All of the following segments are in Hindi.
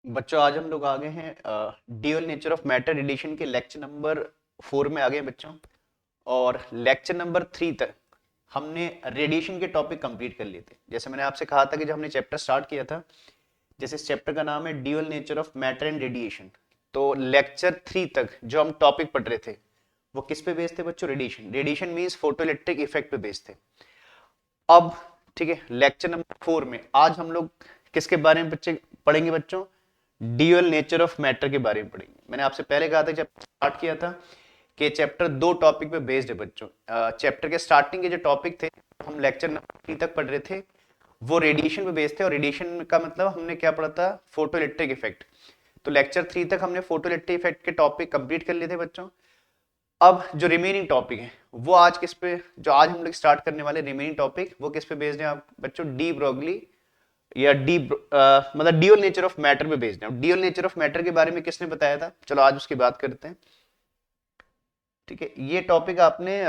बच्चों आज हम लोग आ गए हैं dual nature of matter edition के लेक्चर नंबर 4 में आ गए हैं बच्चों। और लेक्चर नंबर 3 तक हमने रेडिएशन के टॉपिक कंप्लीट कर लिए थे। जैसे मैंने आपसे कहा था कि जब हमने चैप्टर स्टार्ट किया था, जैसे इस चैप्टर का नाम है dual nature of matter and radiation, तो लेक्चर 3 तक जो हम टॉपिक पढ़ रहे थे वो किस पे बेस्ड थे बच्चों? Radiation. Radiation means photo electric effect पे बेस्ड थे। अब ठीक है, लेक्चर नंबर 4 में आज हम लोग किसके बारे में बच्चे पढ़ेंगे बच्चों? ड्यूअल नेचर ऑफ मैटर के बारे में पढ़ेंगे। मैंने आपसे पहले कहा था जब स्टार्ट किया था कि चैप्टर दो टॉपिक पे बेस्ड है बच्चों। चैप्टर के स्टार्टिंग के जो टॉपिक थे, हम लेक्चर नंबर 3 तक पढ़ रहे थे, वो रेडिएशन पे बेस्ड थे। और रेडिएशन का मतलब हमने क्या पढ़ा था? Photo electric effect. तो लेक्चर 3 तक हमने फोटो इलेक्ट्रिक इफेक्ट के टॉपिक कंप्लीट कर लिए थे बच्चों। अब जो रिमेनिंग टॉपिक है वो आज किस पे, जो आज हम लोग स्टार्ट करने वाले रिमेनिंग टॉपिक, वो किस पे बेस्ड है आप बच्चों? डी ब्रोगली या मतलब ड्यूअल नेचर ऑफ मैटर पे बेस्ड है। ड्यूअल नेचर ऑफ मैटर के बारे में किसने बताया था? चलो आज उसकी बात करते हैं। ठीक है, ये टॉपिक आपने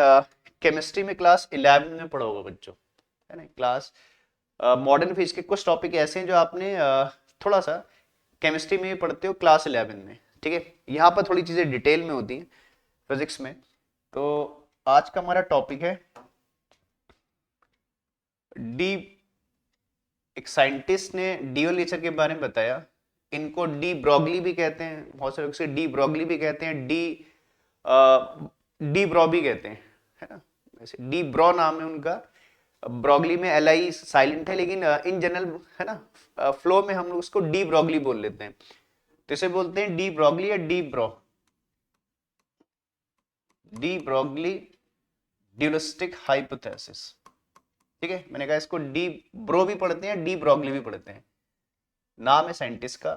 केमिस्ट्री में क्लास 11 में पढ़ा होगा बच्चों, है ना? क्लास मॉडर्न फिजिक्स के कुछ टॉपिक ऐसे हैं जो आपने थोड़ा सा केमिस्ट्री में भी पढ़ते हो क्लास 11 में। ठीक है, यहाँ पर थोड़ी चीजें डिटेल में होती हैं फिजिक्स में। तो आज का हमारा टॉपिक है डी। एक साइंटिस्ट ने ड्यूअल नेचर के बारे में बताया। इनको डी ब्रॉगली भी कहते हैं, बहुत सारे लोग इसे डी ब्रॉगली भी कहते हैं, डी ब्रॉ भी कहते हैं, है ना? वैसे डी ब्रॉ नाम है उनका। ब्रॉगली में एल आई साइलेंट है, लेकिन इन जनरल, है ना, फ्लो में हम लोग उसको डी ब्रॉगली बोल लेते हैं। तो इसे बोलते हैं डी ब्रॉगली या डी ब्रॉ, डी ब्रॉगली ड्यूलिस्टिक हाइपोथेसिस। ठीक है, मैंने कहा इसको डी ब्रो भी पढ़ते हैं, डी ब्रॉगली भी पढ़ते हैं। नाम है साइंटिस्ट का,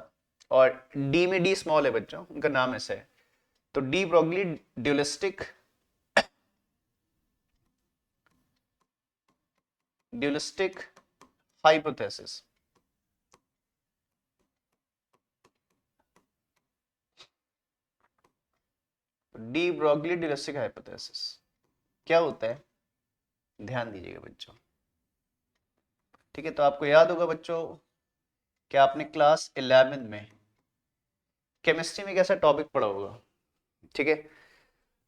और डी में डी स्मॉल है बच्चों, उनका नाम ऐसा है। तो D Broglie dualistic dualistic hypothesis. D Broglie dualistic hypothesis क्या होता है? ध्यान दीजिएगा बच्चों। ठीक है, तो आपको याद होगा बच्चों कि आपने क्लास 11 में केमिस्ट्री में कैसा टॉपिक पढ़ा होगा। ठीक है,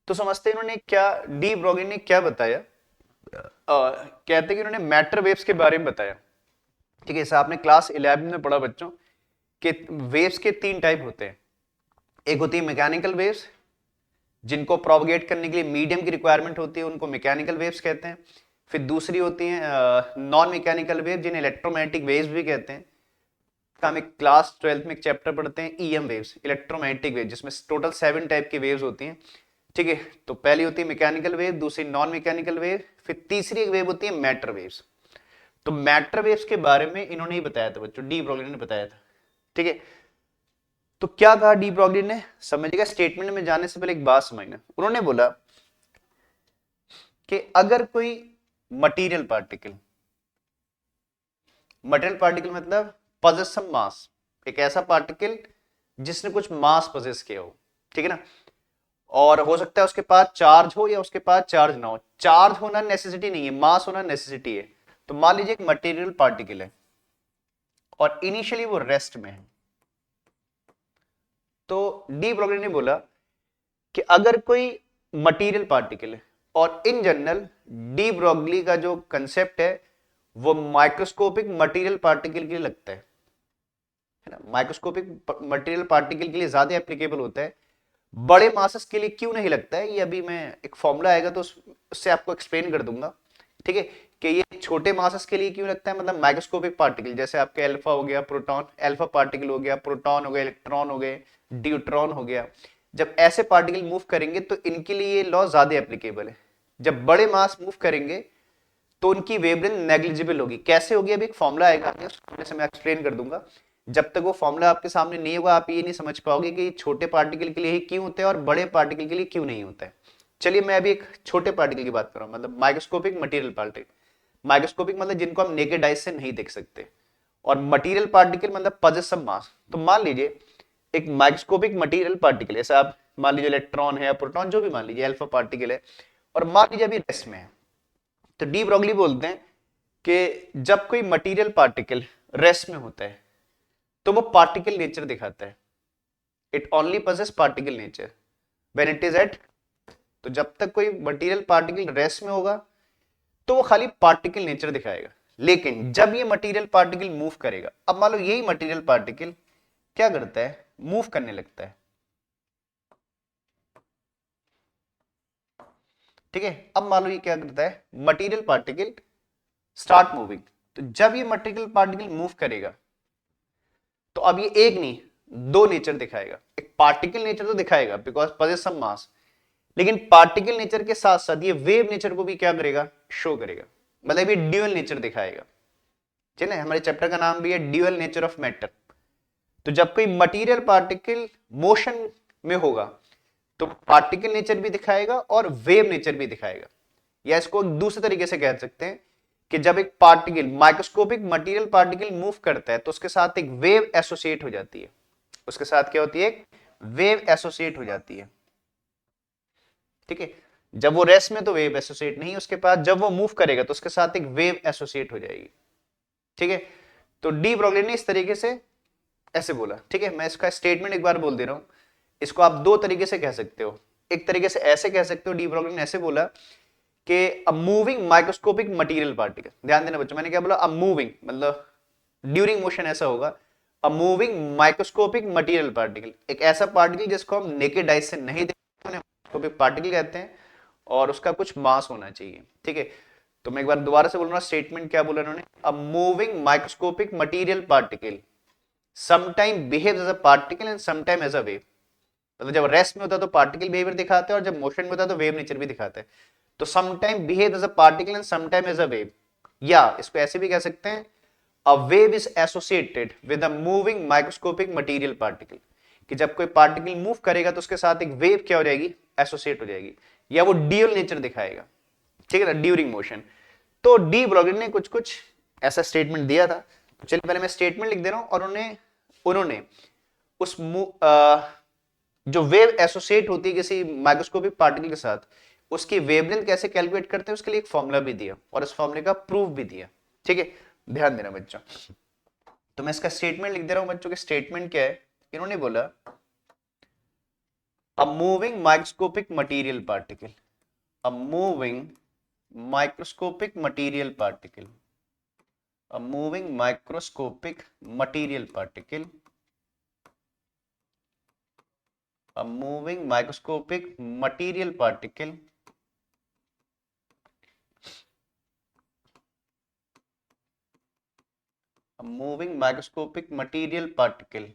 तो समझते हैं इन्होंने क्या, डी ब्रॉगली ने क्या बताया। कहते हैं कि उन्होंने मैटर वेव्स के बारे में बताया। ठीक है, जैसे आपने क्लास 11 में पढ़ा बच्चों कि वेव्स के तीन टाइप होते हैं। एक होती है मैकेनिकल वेव्स, जिनको प्रोपगेट करने के लिए मीडियम की रिक्वायरमेंट होती है, उनको मैकेनिकल वेव्स कहते हैं। फिर दूसरी होती है नॉन मैकेनिकल वेव, जिन्हें इलेक्ट्रोमैग्नेटिक वेव्स भी कहते हैं। हम एक क्लास 12th में एक चैप्टर पढ़ते हैं ईएम वेव्स, इलेक्ट्रोमैग्नेटिक वेव, जिसमें टोटल 7 टाइप की वेव्स होती हैं। ठीक है, तो पहली होती है मैकेनिकल वेव, दूसरी नॉन मैकेनिकल वेव, फिर तीसरी एक वेव होती है मैटर वेव्स। तो मैटर वेव्स के बारे में इन्होंने ही बताया था बच्चों, डी ब्रॉगली ने बताया था। ठीक है, तो क्या कहा डी ब्रॉगली ने? समझिएगा, स्टेटमेंट में जाने से पहले एक बात समझना। उन्होंने बोला कि अगर कोई मटेरियल पार्टिकल, मटेरियल पार्टिकल मतलब पजेस सम मास, एक ऐसा पार्टिकल जिसने कुछ मास पजेस किया हो, ठीक है ना? और हो सकता है उसके पास चार्ज हो या उसके पास चार्ज ना हो। चार्ज होना नेसेसिटी नहीं है, मास होना नेसेसिटी है। तो मान लीजिए एक मटेरियल पार्टिकल है और इनिशियली वो रेस्ट में है। तो डी ब्रॉगली ने बोला कि अगर कोई मटेरियल पार्टिकल है, और इन जनरल डी ब्रॉगली का जो कंसेप्ट है वो माइक्रोस्कोपिक मटेरियल पार्टिकल के लिए लगता है ना? माइक्रोस्कोपिक मटेरियल पार्टिकल के लिए ज्यादा एप्लीकेबल होता है, बड़े मासेस के लिए क्यों नहीं लगता है, ये अभी मैं एक फॉर्मूला आएगा तो उससे आपको एक्सप्लेन कर दूंगा। ठीक है, कि ये छोटे मासेस के लिए क्यों लगता है, मतलब माइक्रोस्कोपिक पार्टिकल जैसे आपके अल्फा हो गया, प्रोटॉन, अल्फा पार्टिकल हो गया, प्रोटॉन हो गए, इलेक्ट्रॉन हो गए, ड्यूट्रॉन हो गया। जब ऐसे पार्टिकल मूव करेंगे तो इनके लिए ये लॉ ज्यादा एप्लीकेबल है। जब बड़े मास मूव करेंगे तो उनकी वेवलेंथ नेग्लिजिबल होगी। कैसे होगी, अभी एक फॉर्मूला आएगा, से मैं एक्सप्लेन कर दूंगा। जब तक वो फॉर्मूला आपके सामने नहीं होगा आप ये नहीं समझ पाओगे कि छोटे पार्टिकल के लिए ही क्यों होता है और बड़े पार्टिकल के लिए क्यों नहीं होता है। चलिए मैं अभी एक छोटे पार्टिकल की बात कर रहा हूं, मतलब माइक्रोस्कोपिक मटेरियल पार्टिकल। माइक्रोस्कोपिक मतलब जिनको हम नेकेड आइज से नहीं देख सकते, और मटेरियल पार्टिकल मतलब पजेसिव मास। तो मान लीजिए एक माइक्रोस्कोपिक मटेरियल पार्टिकल, ऐसा आप मान लीजिए इलेक्ट्रॉन है या प्रोटॉन, जो भी मान लीजिए अल्फा पार्टिकल है, और मान लीजिए अभी रेस्ट में है। तो डी ब्रॉगली बोलते हैं कि जब कोई मटेरियल पार्टिकल रेस्ट में होता है तो वो पार्टिकल नेचर दिखाता है। It only possess particle nature when it is at, तो जब तक कोई मटेरियल पार्टिकल रेस्ट में होगा तो वो खाली पार्टिकल नेचर दिखाएगा। लेकिन जब ये मटेरियल पार्टिकल मूव करेगा, अब मान लो यही मटेरियल पार्टिकल क्या करता है, मूव करने लगता है, ठीक है। अब मान लो ये क्या करता है, मटेरियल पार्टिकल स्टार्ट मूविंग, तो जब ये मटेरियल पार्टिकल मूव करेगा तो अब ये एक नहीं दो नेचर दिखाएगा। एक पार्टिकल नेचर तो दिखाएगा बिकॉज possess सम मास, लेकिन पार्टिकल नेचर के साथ साथ ये वेव नेचर को भी क्या करेगा, शो करेगा, मतलब ये ड्यूअल नेचर दिखाएगा। चलिए, हमारे चैप्टर का नाम भी है ड्यूअल नेचर ऑफ मैटर। तो जब कोई मटेरियल पार्टिकल मोशन में होगा तो पार्टिकल नेचर भी दिखाएगा और वेव नेचर भी दिखाएगा। या इसको दूसरे तरीके से कह सकते हैं कि जब एक particle, microscopic material particle move करता है तो उसके साथ एक वेव एसोसिएट हो जाती है। उसके साथ क्या होती है, एक वेव एसोसिएट हो जाती है, ठीक है। जब वो रेस्ट में तो वेव एसोसिएट नहीं, उसके पास जब वो मूव करेगा तो उसके साथ एक वेव एसोसिएट हो जाएगी, ठीक है। तो डी ब्रॉगली ने इस तरीके से ऐसे बोला, ठीक है। मैं इसका स्टेटमेंट एक बार बोल दे रहा हूं। इसको आप दो तरीके से कह सकते हो। एक तरीके से ऐसे कह सकते हो, डी ब्रॉगली ने ऐसे बोला कि अ मूविंग माइक्रोस्कोपिक मटेरियल पार्टिकल। ध्यान देना बच्चों, मैंने क्या बोला, अ मूविंग मतलब ड्यूरिंग मोशन ऐसा होगा, अ मूविंग माइक्रोस्कोपिक मटेरियल पार्टिकल, एक ऐसा पार्टिकल जिसको हम नेकेड आई से नहीं देखते, माइक्रोस्कोपिक पार्टिकल कहते हैं, और उसका कुछ मास होना चाहिए, ठीक है। तो मैं एक बार दोबारा से बोल रहा हूं, स्टेटमेंट क्या बोला उन्होंने, a moving microscopic material particle sometime behaves as a particle and sometime as a wave. मतलब जब रेस्ट में होता है तो पार्टिकल बिहेवियर दिखाते हैं और जब मोशन में होता है तो वेव नेचर भी दिखाते हैं। तो sometime behave as a particle and sometime as a wave, या इसको ऐसे भी कह सकते हैं, a wave is associated with a moving microscopic material particle, कि जब कोई पार्टिकल मूव करेगा तो उसके साथ एक वेव क्या हो जाएगी, एसोसिएट हो जाएगी, या वो ड्यूअल नेचर दिखाएगा, ठीक है ना, ड्यूरिंग मोशन। तो डी ब्रॉगली ने कुछ कुछ ऐसा स्टेटमेंट दिया था। चलिए पहले मैं स्टेटमेंट लिख दे रहा हूं, और उन्होंने उस जो वेव एसोसिएट होती है किसी माइक्रोस्कोपिक पार्टिकल के साथ, उसकी वेवलेंथ कैसे कैलकुलेट करते हैं उसके लिए एक फॉर्मूला भी दिया और इस फॉर्मूले का प्रूफ भी दिया, ठीक है। ध्यान देना बच्चों। तो मैं इसका स्टेटमेंट लिख दे रहा हूं बच्चों के। स्टेटमेंट क्या है, इन्होंने बोला, अ moving microscopic material particle, a moving microscopic material particle, a moving microscopic material particle, a moving microscopic material particle a moving microscopic material particle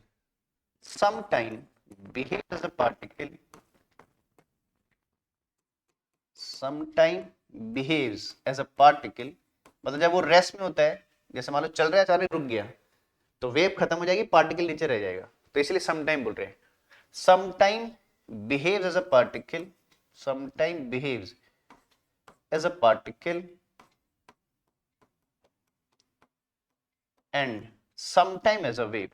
sometime behaves as a particle, sometime behaves as a particle, मतलब जब वो रेस्ट में होता है, जैसे मान लो चल रहा है अचानक रुक गया तो वेव खत्म हो जाएगी, पार्टिकल नीचे रह जाएगा, तो इसलिए समटाइम बोल रहे हैं। Sometime behaves as a particle, sometime behaves as a particle and sometime as a wave,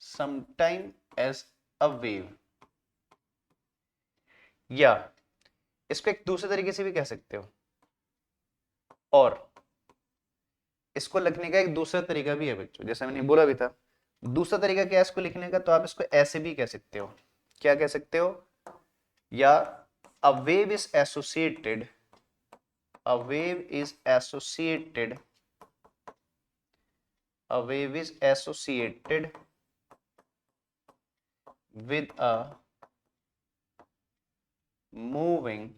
sometime as a wave। या इसको एक दूसरे तरीके से भी कह सकते हो, और इसको लिखने का एक दूसरा तरीका भी है बच्चों, जैसे मैंने बोला भी था। दूसरा तरीका क्या है इसको लिखने का, तो आप इसको ऐसे भी कह सकते हो। क्या कह सकते हो, या अ wave is associated, a wave is associated, a wave is associated with a moving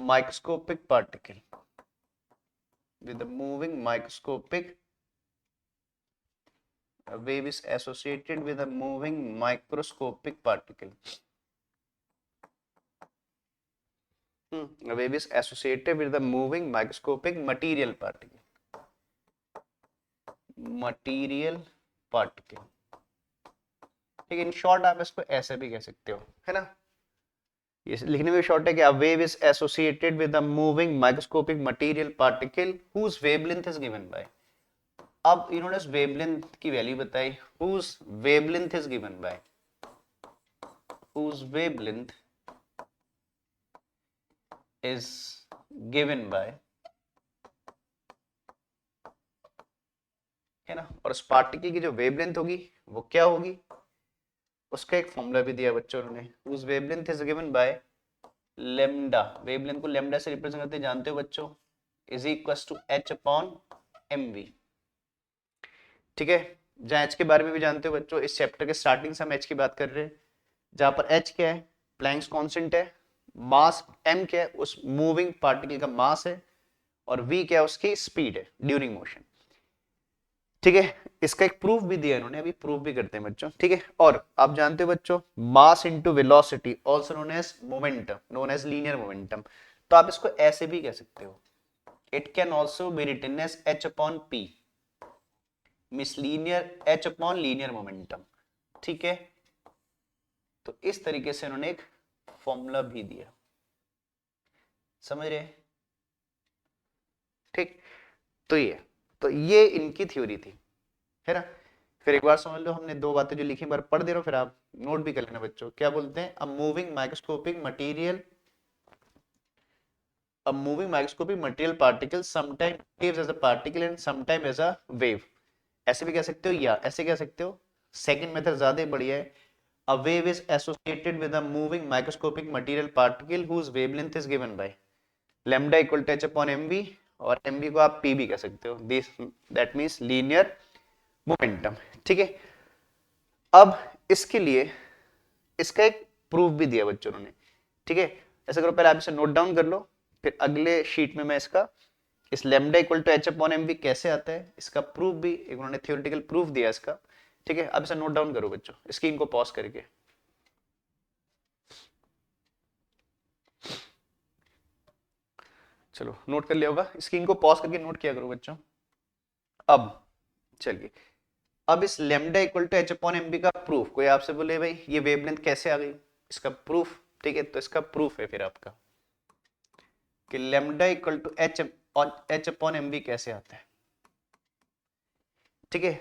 microscopic particle, with a moving microscopic, a wave is associated with a moving microscopic particle, a wave is associated with a moving microscopic material particle, material particle, ठीक है। इन शॉर्ट आप इसको ऐसे भी कह सकते हो, है ना। ये लिखने में शॉर्ट है कि a wave is associated with a moving microscopic material particle whose wavelength is given by, अब इन्होंने उस वेवलेंथ की वैल्यू बताई, whose wavelength is given by, whose wavelength is given by है ना, और उस पार्टिकल की जो वेवलेंथ होगी वो क्या होगी, उसका एक फॉर्मूला भी दिया बच्चों ने, उस wavelength is given by lambda, wavelength को लेमडा से रिप्रेजेंट करते जानते हो बच्चों, is equal to H upon M V. ठीक है, जहां एच के बारे में भी जानते हो बच्चों, इस चैप्टर के स्टार्टिंग से हम एच की बात कर रहे हैं, जहां पर एच क्या है, प्लैंक्स कांस्टेंट है, मास एम क्या है, उस मूविंग पार्टिकल का मास है, और वी क्या है, उसकी स्पीड है ड्यूरिंग मोशन। ठीक है, इसका एक प्रूफ भी दिया इन्होंने, अभी प्रूफ भी करते हैं बच्चों। ठीक है, और आप जानते हो बच्चों, mass into velocity also known as momentum, known as linear momentum, तो आप इसको ऐसे भी कह सकते हो, it can also be written as H upon P, miss linear H upon linear momentum. ठीक है, तो इस तरीके से उन्होंने एक फॉर्मूला भी दिया, समझ रहे। ठीक, तो ये इनकी थ्योरी थी, है ना। फिर एक बार समझ लो, हमने दो बातें जो लिखी बार पढ़ दे रहा हूं, फिर आप नोट भी कर लेना बच्चों। क्या बोलते हैं, a moving microscopic material particle sometimes behaves as a particle and sometimes as a wave, ऐसे भी कह सकते हो या ऐसे कह सकते हो, सेकंड मेथड ज्यादा बढ़िया है। A wave is associated with a moving microscopic material particle whose wavelength is given by lambda equal to h upon mv, और mv को आप p भी कह सकते हो, this that means linear momentum। ठीक है, अब इसके लिए इसका एक प्रूफ भी दिया बच्चों ने। ठीक है, ऐसा करो, पहले आप इसे नोट डाउन कर लो, फिर अगले शीट में मैं इसका इस lambda equal to H upon M V कैसे आता है इसका प्रूफ भी एक उन्होंने थियोरेटिकल प्रूफ दिया इसका। ठीक है, अब इसे नोट डाउन करो बच्चों, स्क्रीन को पॉज करके। चलो नोट कर लिया होगा, स्क्रीन को पॉज करके नोट किया करो बच्चों। अब चलिए, अब इस lambda equal to H upon M V का प्रूफ, कोई आपसे बोले भाई ये वेवलेंथ कैसे आ गई, इसका प्रूफ। ठीक है, तो इसका प्रूफ है फिर आपका कि lambda equal to H upon M V कैसे आता है। ठीक है,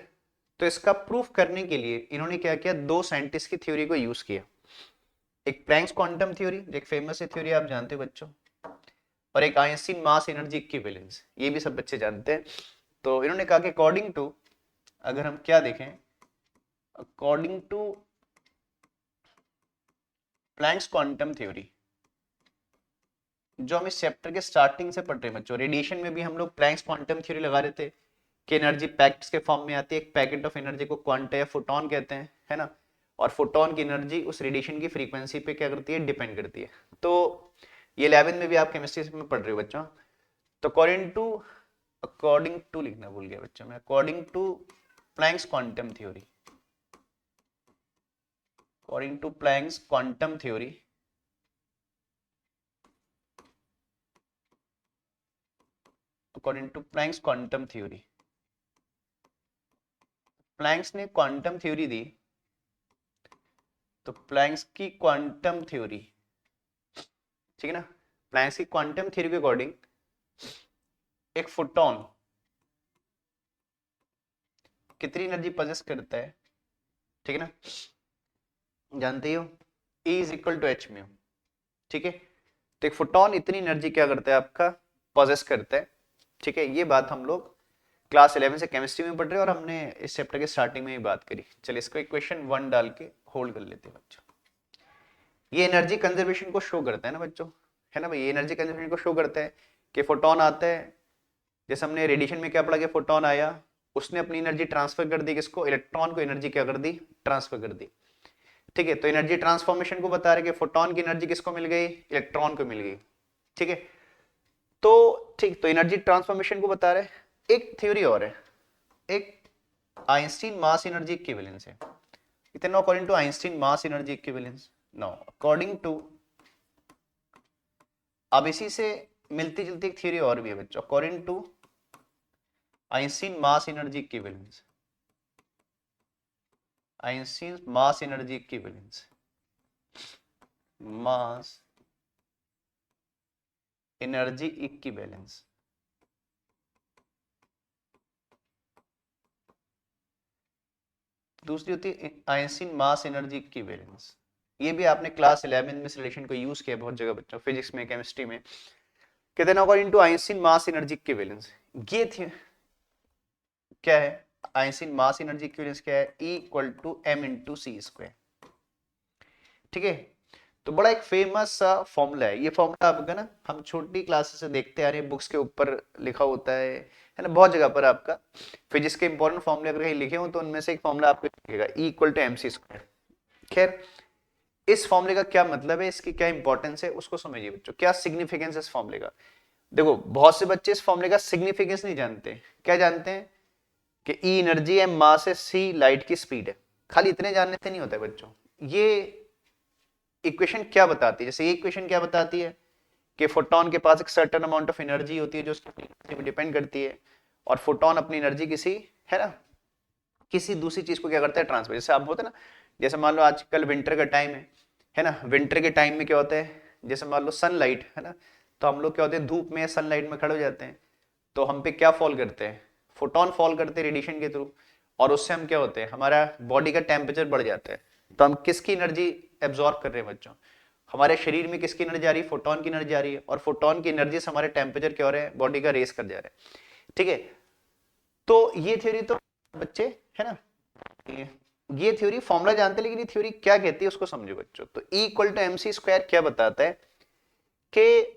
तो इसका प्रूफ करने के लिए इन्होंने क्या किया, दो साइंटिस्ट की थ्योरी को यूज किया, एक प्लैंक्स क्वांटम थ्योरी, एक फेमस थ्योरी आप जानते हो बच्चों, और एक आइंस्टीन मास एनर्जी इक्विवेलेंस, ये भी सब बच्चे जानते हैं। तो इन्होंने कहा कि अकॉर्डिंग टू, अगर हम क्या देखें, according to Planck's quantum theory, जो हम इस चैप्टर के स्टार्टिंग से पढ़ रहे हैं बच्चों, रेडिएशन में भी हम लोग प्लैंक्स क्वांटम थ्योरी लगा रहे थे कि एनर्जी पैकेट्स के फॉर्म में आती है, एक पैकेट ऑफ एनर्जी को क्वांटा या फोटोन कहते हैं, है ना, और फोटोन की एनर्जी उस रेडिएशन की फ्रीक्वेंसी पे क्या करती है, डिपेंड करती है। तो ये 11 में भी आप केमिस्ट्री में पढ़ रहे हो बच्चों। तो अकॉर्डिंग टू लिखना भूल गया बच्चों मैं, according to Planck's quantum theory, according to Planck's quantum theory, according to Planck's quantum theory, Planck's ने क्वांटम थ्योरी दी, तो प्लैंक्स की क्वांटम थ्योरी, ठीक है ना, प्लैंक्स की क्वांटम थ्योरी के अकॉर्डिंग एक फोटोन कितनी एनर्जी पजेस करता है, ठीक है ना, जानते हो, E is equal to H mu. ठीक है, तो एक फोटोन इतनी एनर्जी क्या करता है आपका, पजेस करता है। ठीक है, ये बात हम लोग क्लास 11 से केमिस्ट्री में पढ़ रहे हैं और हमने इस चैप्टर के स्टार्टिंग में ही बात करी। चलिए इसको इक्वेशन 1 डाल के होल्ड कर लेते हैं बच्चों। ये एनर्जी कंजर्वेशन को शो करता है ना बच्चों, है ना भाई, ये एनर्जी कंजर्वेशन को शो करता है कि फोटोन आता है, जैसे हमने रेडिएशन में क्या पढ़ा कि फोटोन आया, उसने अपनी एनर्जी ट्रांसफर कर दी, किसको, इलेक्ट्रॉन को एनर्जी क्या कर दी, ट्रांसफर कर दी। ठीक है, तो एनर्जी ट्रांसफॉर्मेशन को बता रहे कि फोटोन की एनर्जी किसको मिल गई, इलेक्ट्रॉन को मिल गई। ठीक है, तो ठीक, तो एनर्जी ट्रांसफॉर्मेशन को बता रहे। एक थ्योरी और है, एक आइंस्टीन मास एनर्जी इक्विवेलेंस है, इतना according to Einstein mass energy equivalence, no according to, अब इसी से मिलती जुलती एक थ्योरी और भी है बच्चों, according to Einstein mass energy equivalence, Einstein mass energy equivalence, mass energy equivalence, दूसरी होती है आइंस्टीन मास एनर्जी इक्विवेलेंस। ये भी आपने क्लास 11 में इस रिलेशन को यूज किया बहुत जगह बच्चों, फिजिक्स में, केमिस्ट्री में, कहते हैं according to Einstein mass energy equivalence. ये थी क्या है, आइंस्टीन मास एनर्जी इक्विवेलेंस क्या है, E equal to m into C square. ठीक है, तो बड़ा एक फेमस सा फॉर्मूला है ये। फॉर्मूला आपका ना हम छोटी क्लासेस से देखते आ रहे हैं, बुक्स के ऊपर लिखा होता है ना, बहुत जगह पर आपका फिजिक्स के इंपॉर्टेंट फॉर्मूले अगर कहीं लिखे हो तो उनमें से एक फॉर्मूला आपको लिखेगा E equal to mc square. खैर, इस फॉर्मूले का क्या मतलब है, इसकी क्या इंपॉर्टेंस है, उसको समझिए बच्चों। क्या सिग्निफिकेंस है इस फॉर्मूले का। देखो बहुत से बच्चे इस फॉर्मूले का सिग्निफिकेंस नहीं जानते। क्या जानते हैं कि E एनर्जी है, मास है, C लाइट की स्पीड है। खाली इतने जानने से नहीं होता है बच्चों। ये इक्वेशन क्या बताती है, जैसे ये इक्वेशन क्या बताती है कि फोटोन के पास एक सर्टेन अमाउंट ऑफ एनर्जी होती है जो उसकी फ्रीक्वेंसी पे डिपेंड करती है, और फोटोन अपनी एनर्जी किसी, है ना, किसी दूसरी चीज को क्या करता है, ट्रांसफर। जैसे आप होता है ना, जैसे मान लो आजकल विंटर का टाइम है ना, विंटर के टाइम में क्या होता है, जैसे मान लो सनलाइट है ना, तो हम लोग क्या होते हैं धूप में सनलाइट में खड़े हो जाते हैं, तो हम पे क्या फॉल करते हैं, फोटोन फॉल करते हैं रेडिएशन के थ्रू, और उससे हम क्या होते हैं, हमारा बॉडी का टेम्परेचर बढ़ जाता है। तो हम किसकी एनर्जी एब्जॉर्ब कर रहे हैं बच्चों, हमारे शरीर में किसकी एनर्जी आ रही है, फोटोन की एनर्जी आ रही है, और फोटोन की एनर्जी से हमारे टेम्परेचर क्या हो रहा है, बॉडी का रेस कर जा रहा है। ठीक है, तो ये थ्योरी तो बच्चे, है ना, ये थ्योरी फॉर्मूला जानते हैं, लेकिन ये थ्योरी क्या कहती है उसको समझो बच्चों। तो E equal to mc square क्या बताता है कि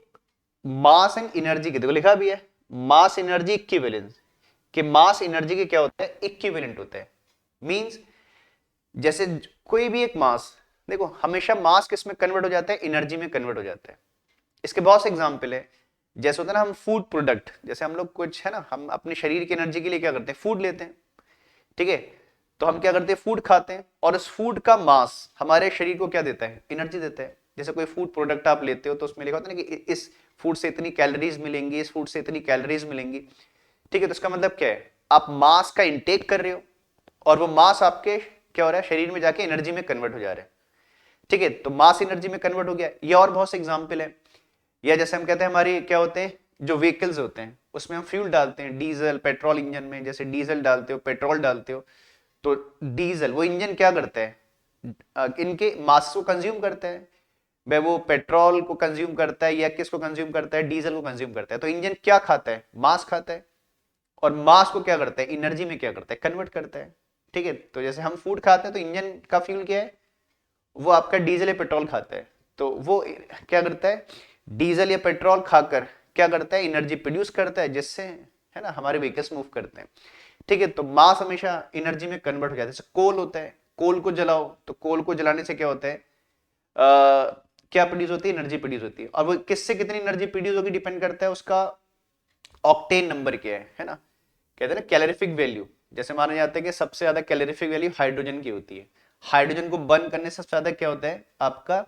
मास एंड एनर्जी के, देखो लिखा भी है मास एनर्जी इक्विवेलेंस, कि मास एनर्जी के क्या होता है, इक्विवेलेंट होता है। मींस जैसे कोई भी एक मास, देखो हमेशा मास किस में कन्वर्ट हो जाता है, एनर्जी में कन्वर्ट हो जाता है। इसके बहुत से एग्जांपल है, जैसे होता है ना हम फूड प्रोडक्ट, जैसे हम लोग कुछ है ना, हम अपने शरीर की एनर्जी के लिए क्या करते हैं, फूड लेते हैं। ठीक है, तो हम क्या करते हैं, फूड खाते हैं, और उस फूड का मास हमारे शरीर को क्या देता है, एनर्जी देता है। जैसे कोई फूड प्रोडक्ट आप लेते हो तो उसमें लिखा होता है ना कि इस फूड से इतनी कैलोरीज मिलेंगी, इस फूड से इतनी कैलोरीज मिलेंगी। ठीक है, तो इसका मतलब क्या है, आप मास का इंटेक कर रहे हो, और वो मास आपके क्या हो रहा है, शरीर में जाके एनर्जी में कन्वर्ट हो जा रहा है। ठीक है, तो मास एनर्जी में कन्वर्ट हो गया। ये और बहुत से एग्जाम्पल है। या जैसे हम कहते हैं हमारी क्या होते हैं, जो व्हीकल्स होते हैं उसमें हम फ्यूल डालते हैं, डीजल पेट्रोल इंजन में, जैसे डीजल डालते हो, पेट्रोल डालते हो, तो डीजल वो इंजन क्या करता है, इनके मास को कंज्यूम करता है। वह वो पेट्रोल को कंज्यूम करता है या किसको कंज्यूम करता है, डीजल को कंज्यूम करता है। तो इंजन क्या खाता है, मास खाता है, और मास को क्या करता है, एनर्जी में क्या करता है, कन्वर्ट करता है। ठीक है, तो जैसे हम फूड खाते हैं तो इंजन का फ्यूल क्या है, वो आपका डीजल या पेट्रोल खाता है। तो वो क्या करता है, डीजल या पेट्रोल खाकर क्या करता है, एनर्जी प्रोड्यूस करता है, जिससे है ना हमारे व्हीकल्स मूव करते हैं। ठीक है, तो मास हमेशा एनर्जी में कन्वर्ट हो जाता है। जैसे कोल होता है, कोल को जलाओ तो कोल को जलाने से क्या होता है, क्या प्रोड्यूस होती है, एनर्जी प्रोड्यूस होती है। और वो किससे कितनी एनर्जी प्रोड्यूस होगी डिपेंड करता है उसका ऑक्टेन नंबर क्या है ना, कहते हैं ना कैलोरीफिक वैल्यू। जैसे माना जाता है कि सबसे ज्यादा कैलोरीफिक वैल्यू हाइड्रोजन की होती है। हाइड्रोजन को बर्न करने से सबसे ज्यादा क्या होता है, आपका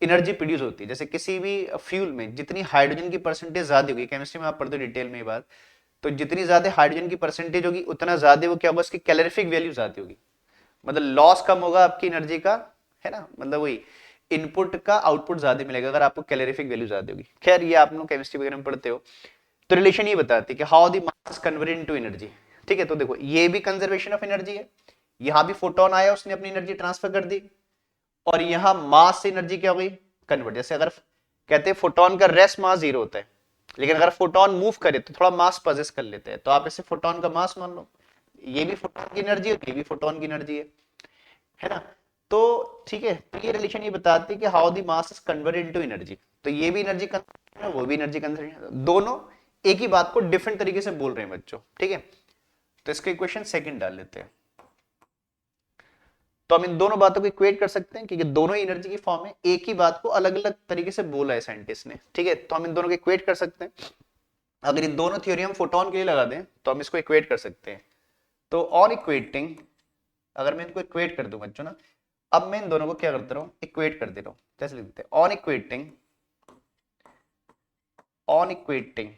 एनर्जी प्रोड्यूस होती है। जैसे किसी भी फ्यूल में जितनी हाइड्रोजन की परसेंटेज ज्यादा होगी, केमिस्ट्री में आप पढ़ते हो डिटेल में ये बात, तो जितनी ज्यादा हाइड्रोजन की परसेंटेज होगी उतना ज्यादा वो क्या होगा, उसकी कैलोरीफिक वैल्यू ज्यादा होगी। मतलब लॉस कम होगा आपकी एनर्जी का, है ना, मतलब वही इनपुट का आउटपुट ज्यादा मिलेगा अगर आपको कैलोरीफिक वैल्यू ज्यादा होगी। खैर ये आप लोग केमिस्ट्री वगैरह में पढ़ते हो। तो रिलेशन ये बताती है कि how the mass converted into energy. ठीक है, तो देखो ये भी कंजर्वेशन ऑफ एनर्जी है, यहां भी फोटोन आया उसने अपनी एनर्जी ट्रांसफर कर दी, और यहां मास से एनर्जी क्या हो गई, कन्वर्ट। जैसे अगर कहते हैं फोटोन का रेस्ट मास 0 होता है, लेकिन अगर फोटोन मूव करे तो थोड़ा मास पजेस कर लेते हैं, तो आप इसे फोटोन का मास मान लो। ये भी फोटोन की एनर्जी है, ये भी फोटोन की एनर्जी है ना। तो ठीक है, तो ये रिलेशन ये बताती है कि how the mass is converted into energy. तो ये भी एनर्जी कंजर्वेशन है, वो भी एनर्जी कंजर्वेशन है, दोनों एक ही बात को डिफरेंट तरीके से बोल रहे हैं बच्चों। ठीक है, तो इसका इक्वेशन सेकंड डाल लेते हैं। तो हम इन दोनों बातों को इक्वेट कर सकते हैं क्योंकि दोनों ही एनर्जी की फॉर्म है, एक ही बात को अलग अलग तरीके से बोला है साइंटिस्ट ने। ठीक है, तो हम इन दोनों को इक्वेट कर सकते हैं। अगर इन दोनों थ्योरी हम फोटोन के लिए लगा दें तो हम इसको इक्वेट कर सकते हैं। तो ऑन इक्वेटिंग, अगर मैं इनको इक्वेट कर दूं बच्चों ना, अब मैं इन दोनों को क्या करता रहूं, इक्वेट कर दे रहा हूं। कैसे लिखते हैं, on equating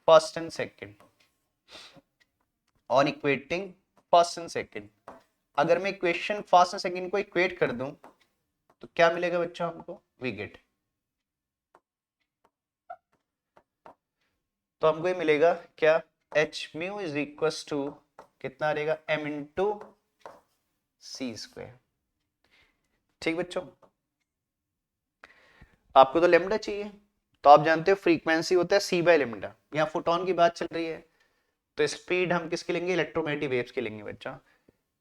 first and second, on equating first and second. अगर मैं इक्वेशन फर्स्ट एंड सेकंड को इक्वेट कर दूं तो क्या मिलेगा बच्चों हमको, वी गेट, तो हमको ये मिलेगा क्या, H mu is equal to कितना रहेगा, एम इंटू सी स्क्वायर। ठीक बच्चों, आपको तो लेमडा चाहिए, तो आप जानते हो फ्रीक्वेंसी होता है सी बाय लेमडा। यहाँ फोटोन की बात चल रही है, तो स्पीड हम किसकी लेंगे, इलेक्ट्रोमैग्नेटिक वेव्स की लेंगे बच्चा।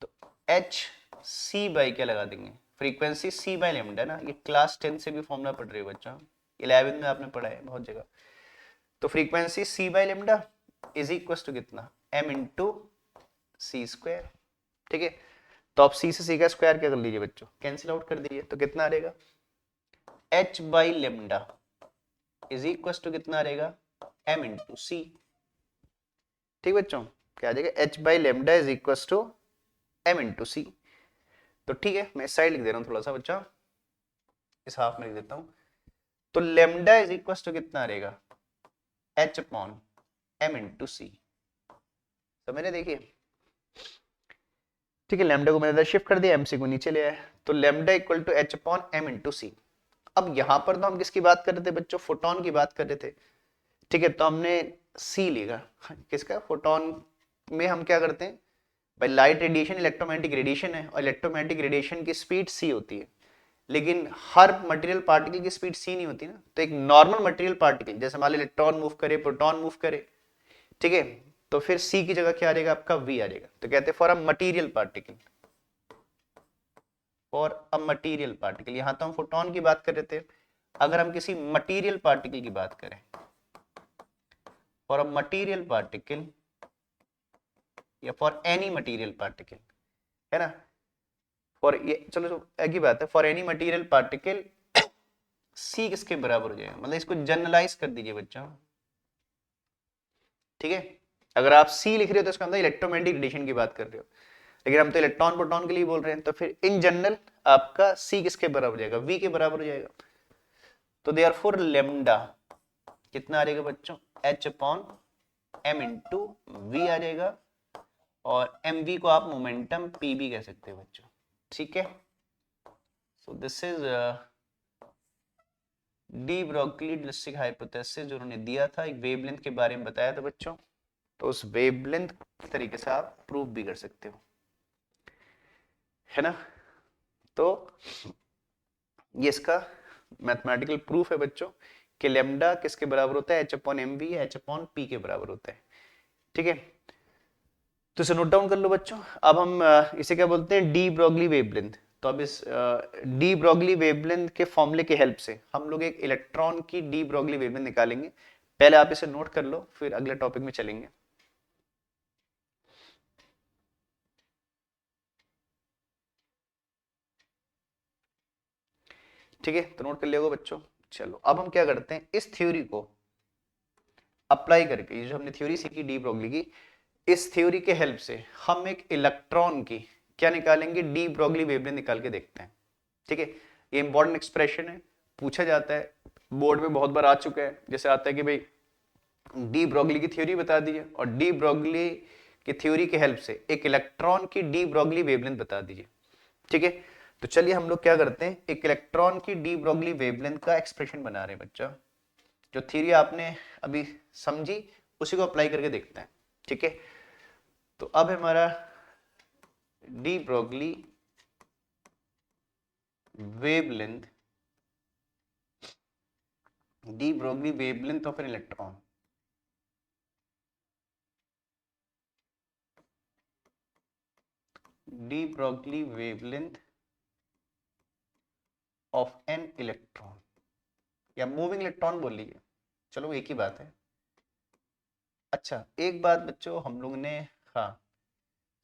तो एच सी बाई क्या लगा देंगे, फ्रीक्वेंसी सी बाई लेमडा ना, ये क्लास 10 से भी फॉर्मूला पढ़ रहे हो बच्चा, 11 में आपने पढ़ा है बहुत जगह। तो frequency C by lambda is equal to कितना, एम इंटू सी स्क्वायर। ठीक है, तो आप सी से सी का स्क्वायर क्या कर लीजिए बच्चों, कैंसिल आउट कर दीजिए, तो कितना आ रहेगा, H by lambda is equal to कितना आ रहेगा, एम इंटू सी। ठीक बच्चों, क्या आ जाएगा, h by lambda is equal to m into c. तो ठीक है, मैं इस साइड लिख दे रहा हूं थोड़ा सा बच्चा, इस हाफ में लिख देता हूं। तो लेमडा इज इक्वल टू कितना रहेगा, एच अपॉन एम इंटू सी। समझ रहे, देखिए ठीक है, लेमडा को मैंने इधर शिफ्ट कर दिया, एम सी को नीचे ले आया, तो lambda equal to H upon m into c. अब यहां पर तो हम किसकी बात कर रहे थे बच्चों, फोटोन की बात कर रहे थे। ठीक है, तो हमने सी लिखा, किसका, फोटोन में हम क्या करते हैं भाई, लाइट रेडिएशन इलेक्ट्रोमैग्नेटिक रेडिएशन है, और इलेक्ट्रोमैग्नेटिक रेडिएशन की स्पीड सी होती है, लेकिन हर मटेरियल पार्टिकल की स्पीड सी नहीं होती ना। तो एक नॉर्मल मटेरियल पार्टिकल जैसे मान लो इलेक्ट्रॉन मूव करे, प्रोटॉन मूव करे, ठीक है, तो फिर सी की जगह क्या आ जाएगा आपका, वी आ जाएगा। तो कहते हैं for a material particle, for a material particle, यहां तो हम फोटोन की बात कर रहे थे, अगर हम किसी मटेरियल पार्टिकल की बात करें, फॉर अ मटेरियल पार्टिकल या फॉर एनी मटेरियल पार्टिकल, है ना, फॉर ये चलो एक ही बात है, for any material particle C किसके बराबर हो जाएगा, मतलब इसको जनरलाइज कर दीजिए बच्चों। ठीक है, अगर आप सी लिख रहे हो तो इसका मतलब इलेक्ट्रोमैग्नेटिक रेडिएशन की बात कर रहे हो, लेकिन हम तो इलेक्ट्रॉन प्रोटॉन के लिए बोल रहे हैं, तो फिर इन जनरल आपका सी किसके बराबर हो जाएगा, वी के बराबर हो जाएगा। तो देयरफॉर लेमडा कितना आ जाएगा बच्चों, h upon m into v आ जाएगा, और एम वी को आप मोमेंटम पी भी कह सकते हो बच्चों। ठीक है, so this is de Broglie district hypothesis जो उन्होंने दिया था, एक वेवलेंथ के बारे में बताया था बच्चों, तो उस वेवलेंथ तरीके से आप प्रूव भी कर सकते हो, है ना। तो ये इसका मैथमेटिकल प्रूफ है बच्चों कि लेमडा किसके बराबर होता है, H upon M V, H upon P के बराबर होता है। ठीक है, तो इसे नोट डाउन कर लो बच्चों। अब हम इसे क्या बोलते हैं, डी ब्रोगली वेवलेंथ। तो अब इस डी ब्रोगली वेवलेंथ के फॉर्मूले की हेल्प से हम लोग एक इलेक्ट्रॉन की डी ब्रोगली वेवलेंथ निकालेंगे। पहले आप इसे नोट कर लो, फिर अगले टॉपिक में चलेंगे। ठीक है, तो नोट कर लिया बच्चों। चलो अब हम क्या करते हैं, इस थ्योरी को अप्लाई करके, ये जो हमने थ्योरी सीखी डी ब्रोगली की, इस थ्योरी के हेल्प से हम एक इलेक्ट्रॉन की क्या निकालेंगे, डी ब्रोगली वेवलेंथ निकाल के देखते हैं। ठीक है, ये इंपॉर्टेंट एक्सप्रेशन है, पूछा जाता है, बोर्ड में बहुत बार आ चुका है। जैसे आता है कि भाई डी ब्रोगली की थ्योरी बता दीजिए, और डी ब्रोगली की थ्योरी के हेल्प से एक इलेक्ट्रॉन की डी ब्रोगली वेवलेंथ बता दीजिए। ठीक है, तो चलिए हम लोग क्या करते हैं, एक इलेक्ट्रॉन की डी ब्रोगली वेवलेंथ का एक्सप्रेशन बना रहे हैं बच्चा। जो थ्योरी आपने अभी समझी उसी को अप्लाई करके देखते हैं। ठीक है, तो अब हमारा D Broglie wavelength, D Broglie wavelength of an electron, D Broglie wavelength of an electron, या मूविंग इलेक्ट्रॉन बोल लीजिए, चलो एक ही बात है। अच्छा एक बात बच्चों हम लोग ने, हाँ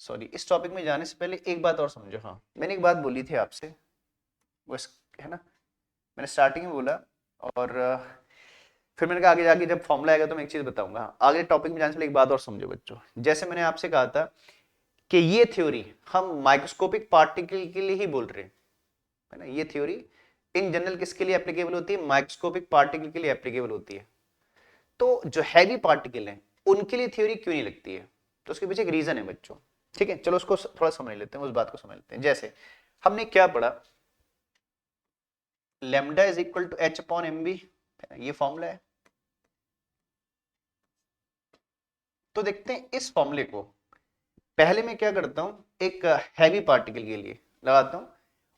सॉरी, इस टॉपिक में जाने से पहले एक बात और समझो। हाँ मैंने एक बात बोली थी आपसे, वो है ना, मैंने स्टार्टिंग में बोला, और फिर मैंने कहा आगे जाके जब फॉर्मूला आएगा तो मैं एक चीज बताऊंगा। हाँ, आगे टॉपिक में जाने से पहले एक बात और समझो बच्चों, जैसे मैंने आपसे कहा था कि ये थ्योरी हम माइक्रोस्कोपिक पार्टिकल के लिए ही बोल रहे हैं, है ना। ये थ्योरी इन जनरल किसके लिए एप्लीकेबल होती है, माइक्रोस्कोपिक पार्टिकल के लिए एप्लीकेबल होती है। तो जो हैवी पार्टिकल हैं उनके लिए थ्योरी क्यों नहीं लगती है, तो उसके पीछे एक रीजन है बच्चों। ठीक है, चलो उसको थोड़ा समझ लेते हैं, उस बात को समझ लेते हैं। जैसे हमने क्या पढ़ा, lambda is equal to H upon M B, ये फॉर्मूला है। तो देखते हैं इस फॉर्मूले को, पहले मैं क्या करता हूं, एक हैवी पार्टिकल के लिए लगाता हूं,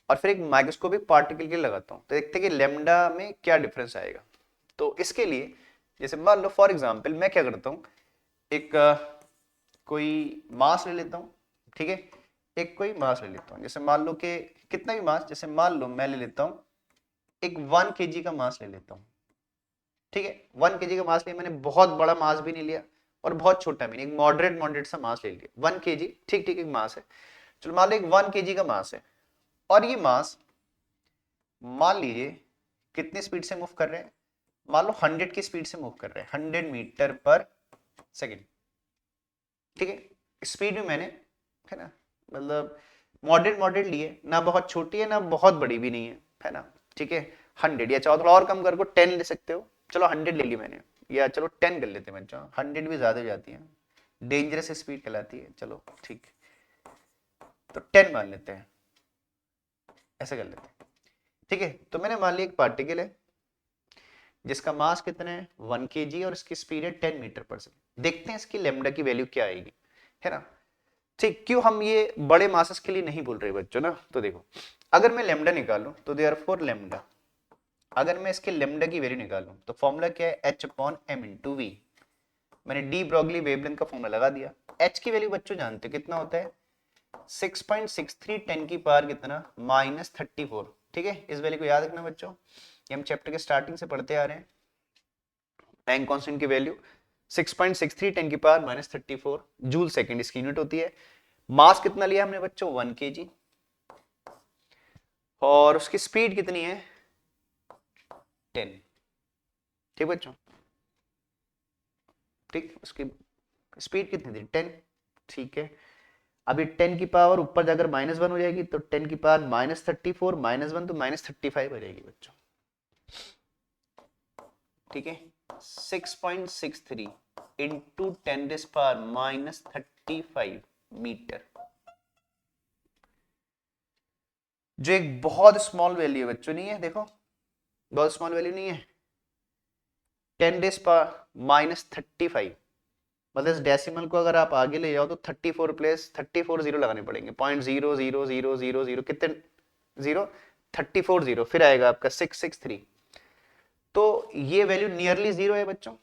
और फिर एक माइक्रोस्कोपिक पार्टिकल के लिए लगाता हूं, तो देखते हैं कि लेमडा में क्या डिफरेंस आएगा। तो इसके लिए जैसे मान लो फॉर एग्जांपल मैं क्या करता हूं, एक कोई मास ले लेता हूँ, ठीक है, एक कोई मास ले लेता हूँ, जैसे मान लो कि कितना भी मास, जैसे मान लो मैं ले लेता हूँ एक 1 kg का मास ले लेता हूँ, ठीक है, 1 kg का मास लिया मैंने, बहुत बड़ा मास भी नहीं लिया और बहुत छोटा भी नहीं, एक मॉडरेट मॉडरेट सा मास ले लिया, 1 kg ठीक ठीक एक मास है। चलो मान लो एक 1 kg का मास है और ये मास मान लीजिए कितनी स्पीड से मूव कर रहे हैं, मान लो 100 की स्पीड से मूव कर रहे हैं, 100 मीटर पर सेकेंड, ठीक है, स्पीड में मैंने, है ना, मतलब मॉडरेट मॉडरेट लिए, ना बहुत छोटी है ना बहुत बड़ी भी नहीं है ना, ठीक है, 100 या चाहो थोड़ा और कम कर को 10 ले सकते हो, चलो 100 ले ली मैंने, या चलो 10 कर लेते हैं बच्चों, 100 भी ज्यादा हो जाती है, डेंजरस स्पीड कहलाती है, चलो ठीक, तो 10 मान लेते हैं, ऐसे कर लेते हैं, ठीक है। तो मैंने मान लिया एक पार्टिकल है जिसका मास कितना है 1 kg और इसकी स्पीड है 10 मीटर पर सेकंड, देखते हैं इसकी लेमडा की वैल्यू क्या आएगी, है ना, ठीक, क्यों हम ये बड़े मासेस के लिए नहीं बोल रहे बच्चों ना, तो देखो अगर मैं लेमडा निकालूं तो देयरफॉर लेमडा, अगर मैं इसके लेमडा की वैल्यू निकालूं तो फॉर्मूला क्या है H/m/v, मैंने डी ब्रॉगली वेवलेंथ का फॉर्मूला लगा दिया, H की वैल्यू बच्चों जानते हो कितना होता है 6.63 10 की पावर कितना -34, ठीक है, इस वैल्यू को याद रखना बच्चों, ये हम चैप्टर के स्टार्टिंग से पढ़ते आ रहे हैं, प्लैंक कांस्टेंट की वैल्यू 6.63 10 की पावर -34 जूल सेकंड इसकी यूनिट होती है, मास कितना लिया हमने बच्चों 1 kg और उसकी स्पीड कितनी है 10, ठीक बच्चों, ठीक, उसकी स्पीड कितनी थी 10, ठीक है, अभी 10 की पावर ऊपर जाकर -1 हो जाएगी तो 10 की पावर -34 -1 तो -35 हो जाएगी बच्चों, ठीक है, 6.63 इंटू 10⁻⁻35 मीटर, जो एक बहुत स्मॉल वैल्यू है बच्चों, नहीं है, देखो बहुत स्मॉल वैल्यू नहीं है, 10⁻⁻35, मतलब इस डेसिमल को अगर आप आगे ले जाओ तो 34 प्लस 34 जीरो लगाने पड़ेंगे, 0.00000 कितने जीरो 34 जीरो, फिर आएगा आपका 663, तो ये वैल्यू नियरली जीरो है बच्चों,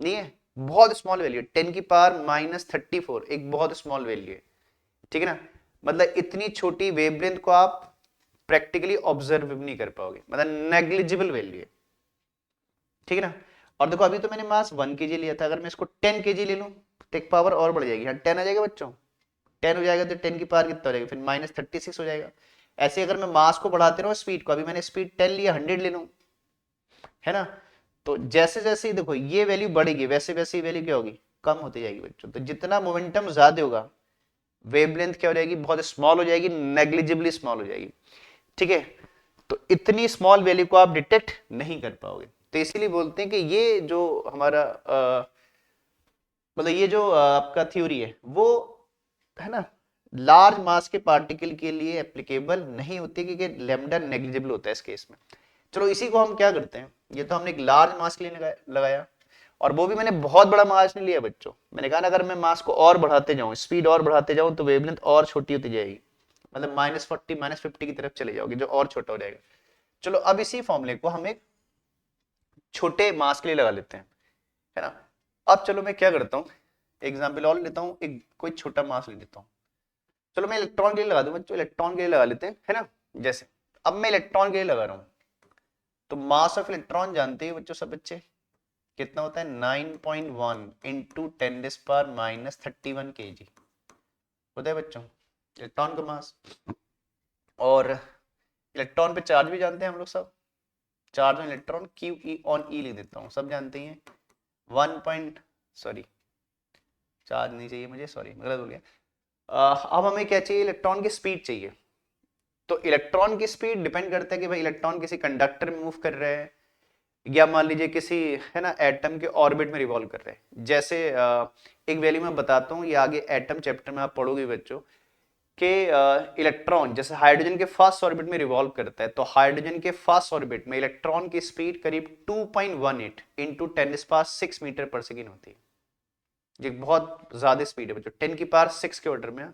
नहीं है, बहुत स्मॉल वैल्यू है, 10 की पावर -34 एक बहुत स्मॉल वैल्यू है, ठीक है ना, मतलब इतनी छोटी वेवलेंथ को आप प्रैक्टिकली ऑब्जर्व नहीं कर पाओगे, मतलब नेग्लिजिबल वैल्यू है, ठीक है ना, और देखो अभी तो मैंने मास 1 kg लिया था, अगर मैं इसको 10 kg ले लूं तो एक पावर और बढ़ जाएगी, 10 आ जाएगा बच्चों, 10 हो जाएगा तो 10 की पावर कितना हो जाएगा फिर -36 हो जाएगा, ऐसे अगर मैं मास को बढ़ाते रहूं स्पीड को, अभी मैंने स्पीड 10 लिया 100 ले लूं, है ना, तो जैसे जैसे देखो ये वैल्यू बढ़ेगी वैसे वैसे वैल्यू क्या होगी कम होती जाएगी बच्चों, तो जितना मोमेंटम ज्यादा होगा वेवलेंथ क्या हो जाएगी बहुत स्मॉल हो जाएगी, नेग्लिजिबली स्मॉल हो जाएगी, ठीक है, तो इतनी स्मॉल वैल्यू को आप डिटेक्ट नहीं कर पाओगे, तो इसीलिए बोलते हैं कि ये जो हमारा मतलब ये जो आपका थ्योरी है वो, है ना, लार्ज मास के पार्टिकल के लिए एप्लीकेबल नहीं होती, क्योंकि लैम्डा नेग्लिजिबल होता है इस केस में। चलो इसी को हम क्या करते हैं, ये तो हमने एक लार्ज मास के लिए लगाया और वो भी मैंने बहुत बड़ा मास नहीं लिया बच्चों, मैंने कहा ना अगर मैं मास को और बढ़ाते जाऊं स्पीड और बढ़ाते जाऊं तो वेवलेंथ और छोटी होती जाएगी, मतलब -40 -50 की तरफ चले जाओगे जो और छोटा हो जाएगा। चलो अब इसी फॉर्मूले को हम एक छोटे मास के लिए लगा लेते हैं, है ना, अब चलो मैं क्या करता हूँ एग्जाम्पल और लेता हूँ, एक कोई छोटा मास ले लेता हूँ, चलो मैं इलेक्ट्रॉन के लिए लगा दूं बच्चों, इलेक्ट्रॉन के लिए लगा लेते हैं, है ना, जैसे अब मैं इलेक्ट्रॉन के लिए लगा रहा हूं तो मास ऑफ इलेक्ट्रॉन जानते हैं बच्चों सब बच्चे कितना होता है 9.1 इंटू 10⁻31 kg होता है बच्चों इलेक्ट्रॉन का मास, और इलेक्ट्रॉन पे चार्ज भी जानते हैं हम लोग सब, charge on electron q e on e लिख देता हूँ, सब जानते हैं 1 पॉइंट सॉरी चार्ज नहीं चाहिए मुझे, सॉरी गलत हो गया, अब हमें क्या चाहिए इलेक्ट्रॉन की स्पीड चाहिए, तो इलेक्ट्रॉन की स्पीड डिपेंड करता है कि भाई इलेक्ट्रॉन किसी कंडक्टर में मूव कर रहे हैं या मान लीजिए किसी, है ना, एटम के ऑर्बिट में रिवॉल्व कर रहे हैं, जैसे एक वैल्यू मैं बताता हूँ, ये आगे एटम चैप्टर में आप पढ़ोगे बच्चों कि इलेक्ट्रॉन जैसे हाइड्रोजन के फर्स्ट ऑर्बिट में रिवॉल्व करता है, तो हाइड्रोजन के फर्स्ट ऑर्बिट में इलेक्ट्रॉन की स्पीड करीब 2.18 इंटू 10⁻6 मीटर पर सेकेंड होती है, ये बहुत ज्यादा स्पीड है बच्चों, 10 की पावर 6 के ऑर्डर में,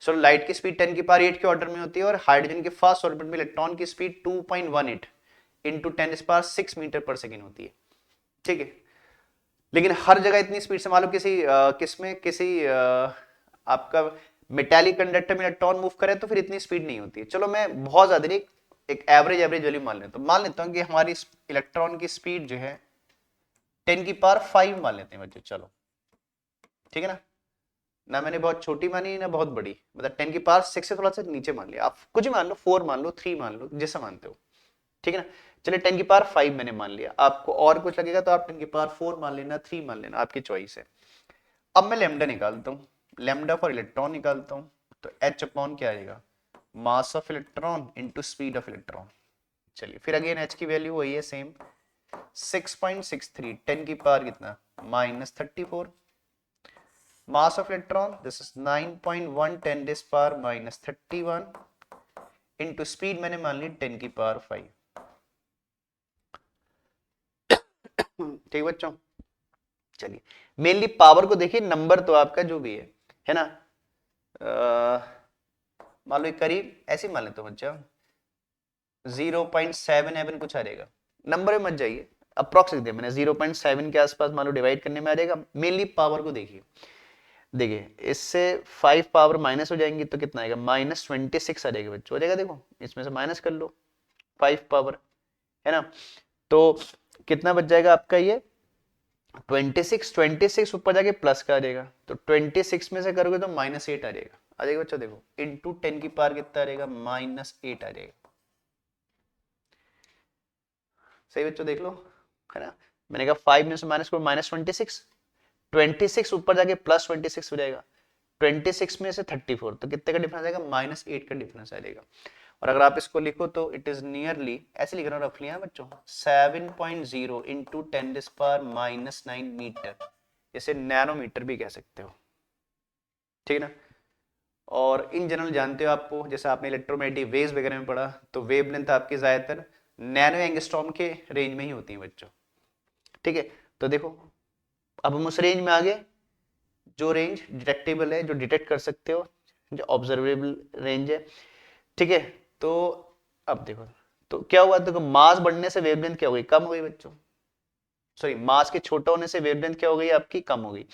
सो लाइट की स्पीड 10 की पावर 8 के ऑर्डर में होती है, और हाइड्रोजन के फर्स्ट ऑर्बिट में इलेक्ट्रॉन की स्पीड 2.18 इंटू 10⁻6 मीटर पर सेकेंड होती है, ठीक है, लेकिन हर जगह इतनी स्पीड से मान लो किसी आपका मेटालिक कंडक्टर में इलेक्ट्रॉन मूव करे तो फिर इतनी स्पीड नहीं होती है। चलो मैं बहुत ज्यादा नहीं, एक एवरेज वैल्यू मान लेता हूँ कि हमारी इलेक्ट्रॉन की स्पीड जो है 10⁵ मान लेते हैं बच्चों। चलो ठीक है ना, ना मैंने बहुत छोटी मानी ना बहुत बड़ी, मतलब 10⁶ से थोड़ा सा नीचे मान लिया। आप कुछ भी मान लो, 4 मान लो, 3 मान लो, जैसा मानते हो, ठीक है ना। चलिए 10⁵ मैंने मान लिया, आपको और कुछ लगेगा तो आप 10⁴ मान लेना, 3 मान लेना, आपकी चॉइस है। अब मैं लेमडा निकालता हूँ, लेमडा फॉर इलेक्ट्रॉन निकालता हूँ, तो एच अपॉन क्या आएगा, mass of electron into speed of electron. चलिए फिर अगेन एच की वैल्यू वही है सेम, 6.63, 10⁻, कितना, -34। mass of electron, this is 9.1 10⁻31 into speed मैंने मान ली 10⁵। ठीक बच्चों, चलिए मेनली पावर को देखिए, नंबर तो आपका जो भी है ना, मान लो करीब ऐसे मान लेते हो बच्चा, 0.7 कुछ आ जाएगा, नंबर में मत जाइए, अप्रोक्स दिया मैंने, 0.7 के आसपास मान लो डिवाइड करने में आ जाएगा। मेनली पावर को देखिए, देखिए इससे 5 पावर माइनस हो जाएंगी तो कितना आएगा, -26 आ जाएगा बच्चों, हो जाएगा। देखो इसमें से माइनस कर लो 5 पावर, है ना, तो कितना बच जाएगा आपका ये 26 ऊपर जाके प्लस का आ जाएगा, तो 26 में से करोगे तो -8 आ जाएगा बच्चों। देखो इंटू 10⁻, कितना आ जाएगा, -8 आ जाएगा। सही बच्चों, देख लो, है ना, मैंने कहा 5 में से माइनस करो, -26, 26 ऊपर जाके +26 हो जाएगा, 26 में से 34, तो कितने का डिफरेंस आएगा, -8 का डिफरेंस आ जाएगा। और अगर आप इसको लिखो तो इट इज नियरली, ऐसे लिख रहा हूँ रफली बच्चों, 7.0 इंटू 10⁻⁹ मीटर, इसे नैनोमीटर भी कह सकते हो, ठीक है ना। और इन जनरल जानते हो आपको, जैसे आपने इलेक्ट्रोमैग्नेटिक वेव्स वगैरह में पढ़ा, तो वेवलेंथ आपकी ज्यादातर नैनो एंगस्ट्रॉम के रेंज में ही होती है बच्चों, ठीक है। तो देखो अब हम उस रेंज में आ गए जो रेंज डिटेक्टेबल है, जो डिटेक्ट कर सकते हो, जो ऑब्जर्वेबल रेंज है, ठीक है। तो अब देखो, तो क्या हुआ, देखो मास बढ़ने से वेवलेंथ क्या हो गई, कम हो गई बच्चों, सॉरी मास के छोटा होने से वेवलेंथ क्या हो गई आपकी, कम हो गई।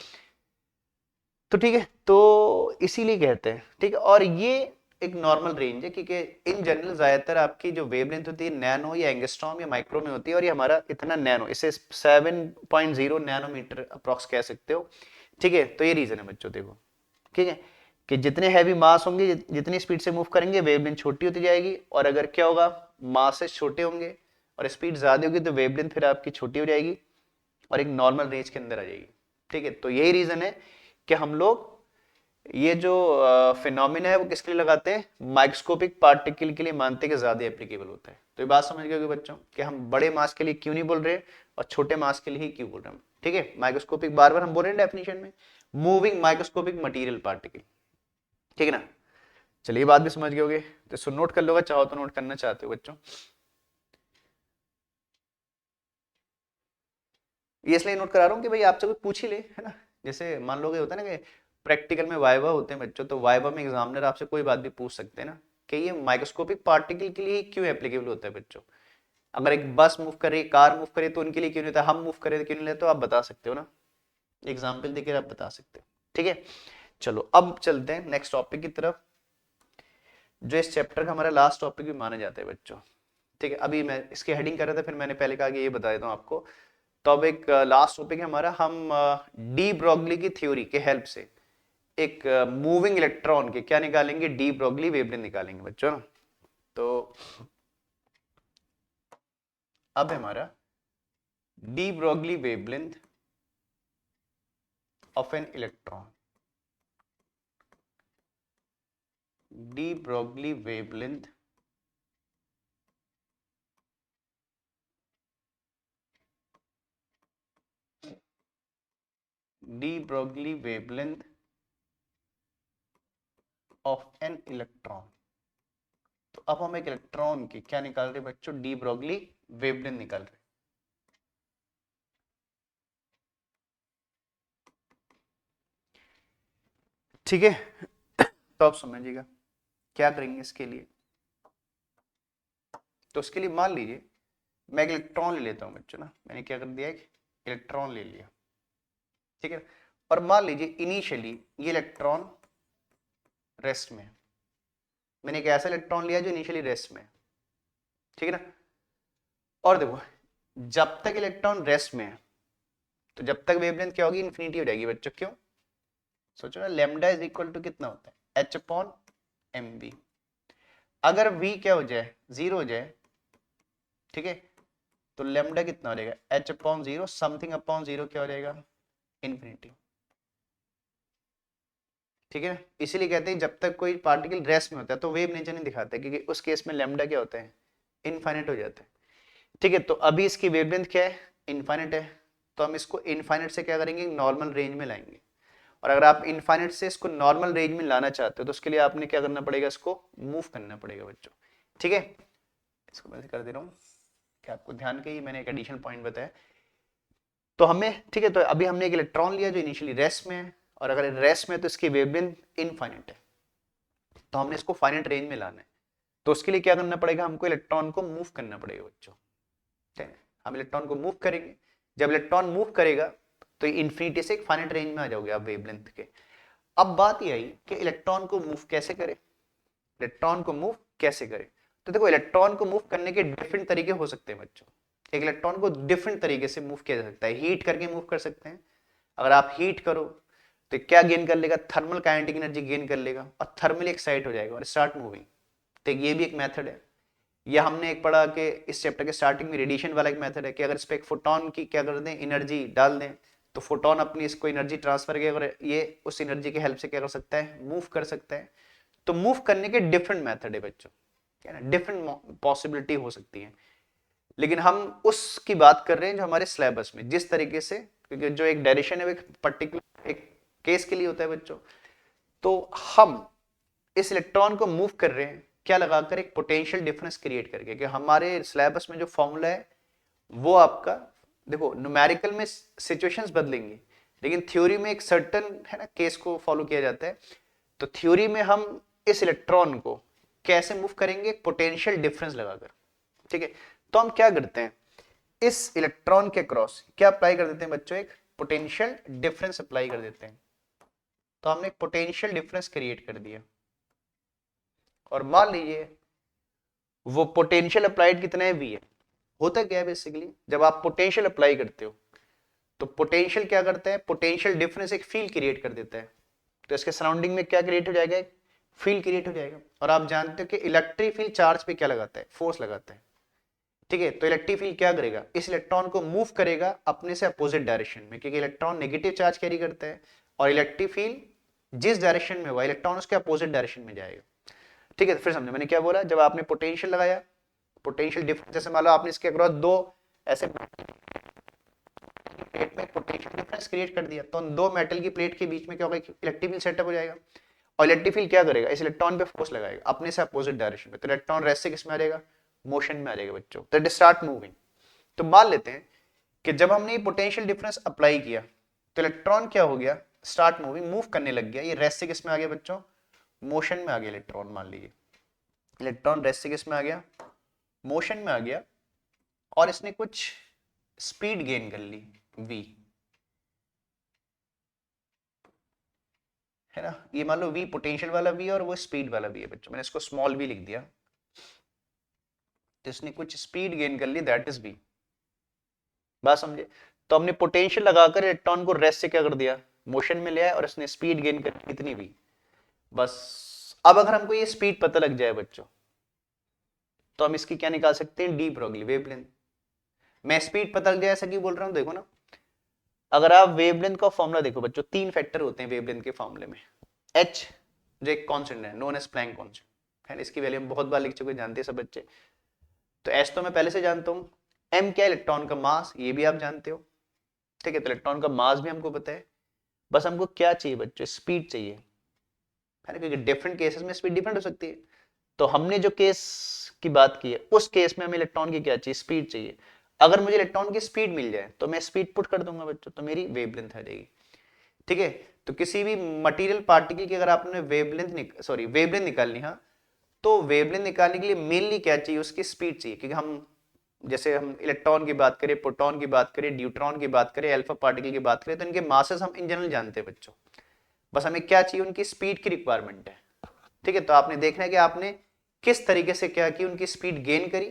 तो ठीक है, तो इसीलिए कहते हैं, ठीक है। और ये एक नॉर्मल रेंज है, क्योंकि इन जनरल ज्यादातर आपकी जो वेवलेंथ होती है नैनो या एंगस्ट्रॉम या माइक्रो में होती है, और ये हमारा इतना नैनो, इसे 7.0 नैनोमीटर अप्रोक्स कह सकते हो, ठीक है। तो ये रीजन है बच्चों, देखो ठीक है, कि जितने हैवी मास होंगे, जितनी स्पीड से मूव करेंगे, वेवलेंथ छोटी होती जाएगी, और अगर क्या होगा, मासेस छोटे होंगे और स्पीड ज्यादा होगी तो वेवलेंथ फिर आपकी छोटी हो जाएगी और एक नॉर्मल रेंज के अंदर आ जाएगी, ठीक है। तो यही रीजन है कि हम लोग ये जो फिनोमिना है वो किसके लिए लगाते हैं, माइक्रोस्कोपिक पार्टिकल के लिए मानते हैं कि ज्यादा एप्लीकेबल होता है। तो ये बात समझ गए बच्चों कि हम बड़े मास के लिए क्यों नहीं बोल रहे और छोटे मास के लिए ही क्यों बोल रहे हैं, ठीक है। माइक्रोस्कोपिक बार बार हम बोल रहे हैं डेफिनेशन में, मूविंग माइक्रोस्कोपिक मटेरियल पार्टिकल, ठीक है ना। चलिए बात भी समझ गए होगे, तो इसको नोट कर लोगे, चाहो तो नोट करना चाहते हो बच्चों, ये इसलिए नोट करा रहा हूँ कि भाई आपसे कोई पूछ ही ले, है ना। जैसे मान लो कि होता है ना कि प्रैक्टिकल में वाइवा होते हैं बच्चों, तो वाइवा में एग्जामिनर आपसे कोई बात भी पूछ सकते हैं ना, कि ये माइक्रोस्कोपिक पार्टिकल के लिए क्यों एप्लीकेबल होता है बच्चों। अगर एक बस मूव कर रही है, कार मूव करे तो उनके लिए क्यों नहीं होता, हम मूव करें तो क्यों नहीं लेते, तो आप बता सकते हो ना, एग्जाम्पल देकर आप बता सकते हो, ठीक है। चलो अब चलते हैं नेक्स्ट टॉपिक की तरफ, जो इस चैप्टर का हमारा लास्ट टॉपिक भी माना जाता है बच्चों, ठीक है। अभी मैं इसकी हेडिंग कर रहा था, फिर मैंने पहले कहा कि ये बता देता हूँ आपको। तो अब एक लास्ट टॉपिक है हमारा, हम डी ब्रोगली की थ्योरी के हेल्प से एक मूविंग इलेक्ट्रॉन के क्या निकालेंगे, डी ब्रोगली वेवलेंथ निकालेंगे बच्चों ना। तो अब हमारा D Broglie wavelength of an electron, D Broglie wavelength D Broglie wavelength of an electron. तो अब हम एक इलेक्ट्रॉन की क्या निकाल रहे हैं बच्चों, डी ब्रोगली वेवलेंथ निकाल रहे हैं, ठीक है। तो आप समझिएगा क्या करेंगे इसके लिए। तो उसके लिए मान लीजिए मैं एक इलेक्ट्रॉन ले लेता हूं बच्चों ना, मैंने क्या कर दिया, एक इलेक्ट्रॉन ले लिया, ठीक है। और मान लीजिए इनिशियली ये इलेक्ट्रॉन रेस्ट में, मैंने एक ऐसा इलेक्ट्रॉन लिया जो इनिशियली रेस्ट में, ठीक है ना। और देखो जब तक इलेक्ट्रॉन रेस्ट में है तो जब तक वेवलेंथ क्या होगी, इन्फिनिटी हो जाएगी बच्चों। क्यों, सोचो ना, लैम्डा इज इक्वल टू कितना होता है, एच अपॉन एम वी। अगर वी क्या हो जाए, जीरो हो जाए, ठीक है, तो लैम्डा कितना हो जाएगा, H upon zero, something upon zero क्या हो जाएगा, इन्फिनिटी। ठीक है, इसीलिए कहते हैं जब तक कोई पार्टिकल रेस्ट में होता है तो वेव नेचर नहीं दिखाता, क्योंकि उस केस में लैम्डा क्या होता है, इनफाइनाइट हो जाता है। ठीक है, तो अभी इसकी वेवलेंथ क्या है, इनफाइनाइट है, तो हम इसको इनफाइनाइट से क्या करेंगे, नॉर्मल रेंज में लाएंगे। और अगर आप इनफाइनाइट से इसको नॉर्मल रेंज में लाना चाहते हो तो उसके लिए आपने क्या करना पड़ेगा, इसको मूव करना पड़ेगा बच्चों। ठीक है, इसको मैं कर दे रहा हूँ कि आपको ध्यान के, मैंने एक एडिशनल पॉइंट बताया। तो हमें, ठीक है, तो अभी हमने एक इलेक्ट्रॉन लिया जो इनिशियली रेस्ट में है, और अगर रेस्ट में है तो इसकी वेवलेंथ इनफाइनाइट है, तो हमने इसको फाइनाइट रेंज में लाना है। तो उसके लिए क्या करना पड़ेगा, हमको इलेक्ट्रॉन को मूव करना पड़ेगा बच्चों। ठीक है, हम इलेक्ट्रॉन को मूव करेंगे, जब इलेक्ट्रॉन मूव करेगा तो इन्फिनिटी से एक फाइनाइट रेंज में आ जाओगे आप वेवलेंथ के। अब बात यह आई कि इलेक्ट्रॉन को मूव कैसे करें, इलेक्ट्रॉन को मूव कैसे करें। तो देखो इलेक्ट्रॉन को मूव करने के डिफरेंट तरीके हो सकते हैं बच्चों। एक इलेक्ट्रॉन को डिफरेंट तरीके से मूव किया जा सकता है, हीट करके मूव कर सकते हैं। अगर आप हीट करो तो क्या गेन कर लेगा, थर्मल काइनेटिक एनर्जी गेन कर लेगा और थर्मली एक्साइट हो जाएगा और स्टार्ट मूविंग। तो ये भी एक मेथड है। या हमने एक पढ़ा कि इस चैप्टर के स्टार्टिंग में रेडिएशन वाला एक मेथड है कि अगर इस पे एक फोटोन की क्या कर दें, एनर्जी डाल दें, तो फोटोन अपनी इसको एनर्जी ट्रांसफर किया और ये उस एनर्जी की हेल्प से क्या कर सकता है, मूव कर सकता है। तो मूव करने के डिफरेंट मेथड है बच्चों, क्या ना, डिफरेंट पॉसिबिलिटी हो सकती है। लेकिन हम उसकी बात कर रहे हैं जो हमारे सिलेबस में जिस तरीके से, क्योंकि जो एक डायरेक्शन है वो एक पर्टिकुलर एक केस के लिए होता है बच्चों। तो हम इस इलेक्ट्रॉन को मूव कर रहे हैं क्या लगाकर, एक पोटेंशियल डिफरेंस क्रिएट करके, कि हमारे सिलेबस में जो फॉर्मूला है वो आपका, देखो न्यूमेरिकल में सिचुएशंस बदलेंगे लेकिन थ्योरी में एक सर्टन है ना केस को फॉलो किया जाता है। तो थ्योरी में हम इस इलेक्ट्रॉन को कैसे मूव करेंगे, पोटेंशियल डिफरेंस लगाकर। ठीक है, तो हम क्या करते हैं, इस इलेक्ट्रॉन के क्रॉस क्या अप्लाई कर देते हैं बच्चों, एक पोटेंशियल डिफरेंस अप्लाई कर देते हैं। तो हमने एक पोटेंशियल डिफरेंस क्रिएट कर दिया, और मान लीजिए वो पोटेंशियल अप्लाइड कितना है, वी है। होता क्या है बेसिकली, जब आप पोटेंशियल अप्लाई करते हो तो पोटेंशियल क्या करता है, पोटेंशियल डिफरेंस एक फील्ड क्रिएट कर देता है। तो इसके सराउंडिंग में क्या क्रिएट हो जाएगा, एक फील्ड क्रिएट हो जाएगा। और आप जानते हो कि इलेक्ट्रिक फील्ड चार्ज पे क्या लगाता है, फोर्स लगाता है। ठीक है, तो इलेक्ट्रिक फील्ड क्या करेगा, इस इलेक्ट्रॉन को मूव करेगा अपने से अपोजिट डायरेक्शन में, क्योंकि इलेक्ट्रॉन नेगेटिव चार्ज कैरी करता है और इलेक्ट्रिक फील्ड जिस डायरेक्शन में हुआ इलेक्ट्रॉन उसके अपोजिट डायरेक्शन में जाएगा। ठीक है, तो फिर समझो मैंने क्या बोला, जब आपने पोटेंशियल लगाया, पोटेंशियल डिफरेंस, जैसे मान लो आपने इसके अक्रॉस दो ऐसे प्लेट में पोटेंशियल डिफरेंस क्रिएट कर दिया, तो दो मेटल की प्लेट के बीच में क्या होगा, इलेक्ट्रिक फील्ड सेटअप हो जाएगा। और इलेक्ट्रिक फील्ड क्या करेगा, इस इलेक्ट्रॉन पे फोर्स लगाएगा अपने से अपोजिट डायरेक्शन में। तो इलेक्ट्रॉन रेस्ट से किस में आ जाएगा, मोशन में आ जाएगा बच्चों, तो इट स्टार्ट मूविंग। तो मान लेते हैं कि जब हमने पोटेंशियल डिफरेंस अप्लाई किया तो इलेक्ट्रॉन क्या हो गया, स्टार्ट मूविंग, मूव करने लग गया। ये रेस्ट से किस में आ गया बच्चों, मोशन में आ गया इलेक्ट्रॉन। मान लीजिए इलेक्ट्रॉन रेस्ट से किस में आ गया, मोशन में आ गया, और इसने कुछ स्पीड गेन कर ली v, है ना। ये मान लो v पोटेंशियल वाला v और वो स्पीड वाला v है बच्चों, मैंने इसको स्मॉल v लिख दिया। तो इसने कुछ स्पीड गेन कर ली, दैट इज v। बात समझे, तो हमने पोटेंशियल लगाकर इलेक्ट्रॉन को रेस्ट से क्या कर दिया, मोशन में ले आया, और इसने स्पीड गेन कर कितनी v, बस। अब अगर हमको ये स्पीड पता लग जाए बच्चों तो हम इसकी क्या निकाल सकते हैं, डी ब्रोगली वेवलेंथ। मैं स्पीड पता लग जाए ऐसा क्यों बोल रहा हूं, देखो ना, अगर आप वेवलेंथ का फॉर्मूला देखो बच्चों, तीन फैक्टर होते हैं वेवलेंथ के फॉर्मूले में। h जो एक कांस्टेंट है, नोन एज प्लैंक कांस्टेंट है, इसकी वैल्यू हम बहुत बार लिख चुके, जानते हैं सब बच्चे। तो h तो मैं पहले से जानता हूं। m क्या है, इलेक्ट्रॉन का मास, ये भी आप जानते हो। ठीक है, तो इलेक्ट्रॉन का मास भी हमको पता है। बस हमको क्या चाहिए बच्चों, स्पीड चाहिए, है ना, क्योंकि डिफरेंट केसेस में स्पीड डिफरेंट हो सकती है। तो हमने जो केस की बात की है उस केस में हमें इलेक्ट्रॉन की क्या चाहिए, स्पीड चाहिए। अगर मुझे इलेक्ट्रॉन की स्पीड मिल जाए तो मैं स्पीड पुट कर दूंगा बच्चों, तो मेरी वेवलेंथ आ जाएगी। ठीक है, तो किसी भी मटेरियल पार्टिकल की अगर आपने वेवलेंथ निकालनी, हाँ, तो वेवलेंथ निकालने के लिए मेनली क्या चाहिए, उसकी स्पीड चाहिए, क्योंकि हम जैसे हम इलेक्ट्रॉन की बात करें, प्रोटॉन की बात करें, न्यूट्रॉन की बात करें, अल्फा पार्टिकल की बात करें, तो इनके मासेस हम इन जनरल जानते हैं बच्चों। बस हमें क्या चाहिए, उनकी स्पीड की रिक्वायरमेंट है। ठीक है, तो आपने देखना है कि आपने किस तरीके से क्या की, उनकी स्पीड गेन करी।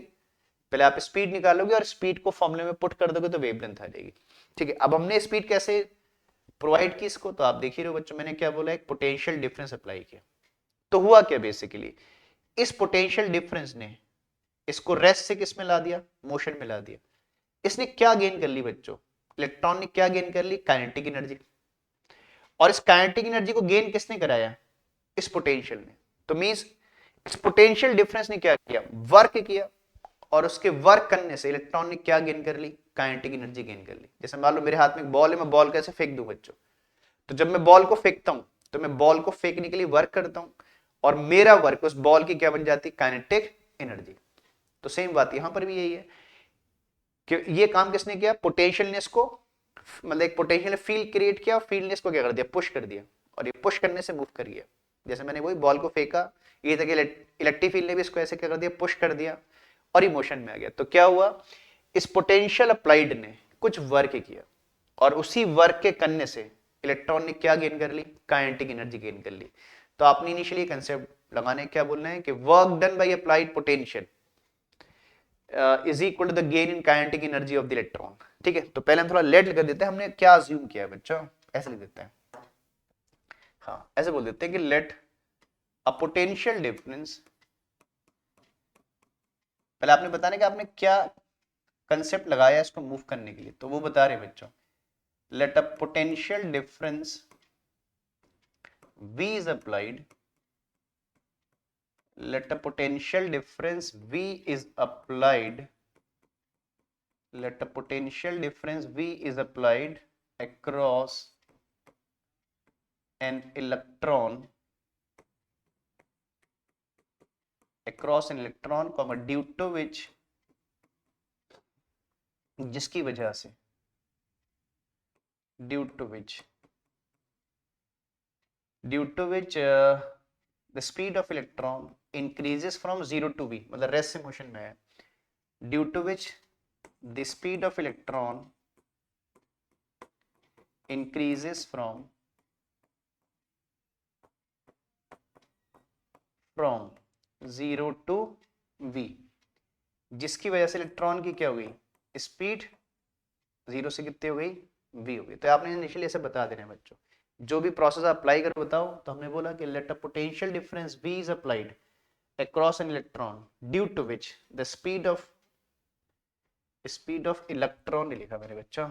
पहले आप स्पीड निकालोगे और स्पीड को फॉर्मूले में पुट कर दोगे तो वेवलेंथ आ जाएगी। ठीक है, अब हमने स्पीड कैसे प्रोवाइड की इसको, तो आप देख ही रहे हो बच्चों, मैंने क्या बोला, एक पोटेंशियल डिफरेंस अप्लाई किया। तो हुआ क्या बेसिकली, इस पोटेंशियल डिफरेंस ने इसको रेस्ट से किस में ला दिया, मोशन में ला दिया। इसने क्या गेन कर ली बच्चों, इलेक्ट्रॉन ने क्या गेन कर ली, काइनेटिक एनर्जी। और इस काइनेटिक एनर्जी को गेन किसने कराया, इस पोटेंशियल ने। तो मींस इस पोटेंशियल डिफरेंस ने क्या किया, वर्क किया, और उसके वर्क करने से इलेक्ट्रॉन ने क्या गेन कर ली, काइनेटिक एनर्जी गेन कर ली। जैसे मान लो मेरे हाथ में एक बॉल है, मैं बॉल कैसे फेंक दूं बच्चों, तो जब मैं बॉल को फेंकता हूं तो मैं बॉल को फेंकने के लिए वर्क करता हूं, और मेरा वर्क उस बॉल की क्या बन जाती है, काइनेटिक एनर्जी। तो सेम बात यहां पर भी यही है कि ये काम किसने किया, पोटेंशियलनेस को, मतलब एक पोटेंशियल फील्ड क्रिएट किया, फील्डनेस को क्या कर दिया, पुश कर दिया, और ये पुश करने से मूव कर गया। जैसे मैंने वही बॉल को फेंका, ये तक इलेक्ट्रिक फील्ड ने भी इसको ऐसे क्या कर दिया, पुश कर दिया, और इमोशन में आ गया। तो क्या हुआ, इस पोटेंशियल अप्लाइड ने कुछ वर्क किया, और उसी वर्क के करने से इलेक्ट्रॉन ने क्या गेन कर ली, काइनेटिक एनर्जी गेन कर ली। तो आपने इनिशियली कंसेप्ट लगाने क्या बोलना है कि work done by applied potential is equal to the gain in kinetic energy of the electron. ठीक है, तो पहले हम थोड़ा लेट कर देते हैं, हमने क्या अज्यूम किया है बच्चों, ऐसे लिख देते हैं, हाँ ऐसे बोल देते हैं कि लेट अ पोटेंशियल डिफरेंस, पहले आपने बताना कि आपने क्या कंसेप्ट लगाया इसको मूव करने के लिए, तो वो बता रहे हैं बच्चों, let a potential difference V is applied, let a potential difference V is applied, let a potential difference V is applied across an electron, comma, due to which, जिसकी वजह से, due to which the speed of electron increases from 0 to v, मतलब रेस्ट से मोशन में है, due to which the speed of electron increases from 0 to v, जिसकी वजह से इलेक्ट्रॉन की क्या हो गई, स्पीड 0 से कितनी हो गई, v हो गई। तो आपने इनिशियली ऐसे बता देना है बच्चों, जो भी प्रोसेस अप्लाई कर बताओ। तो हमने बोला कि let a potential difference V is applied across an electron due to which the speed of electron नहीं लिखा मेरे बच्चों,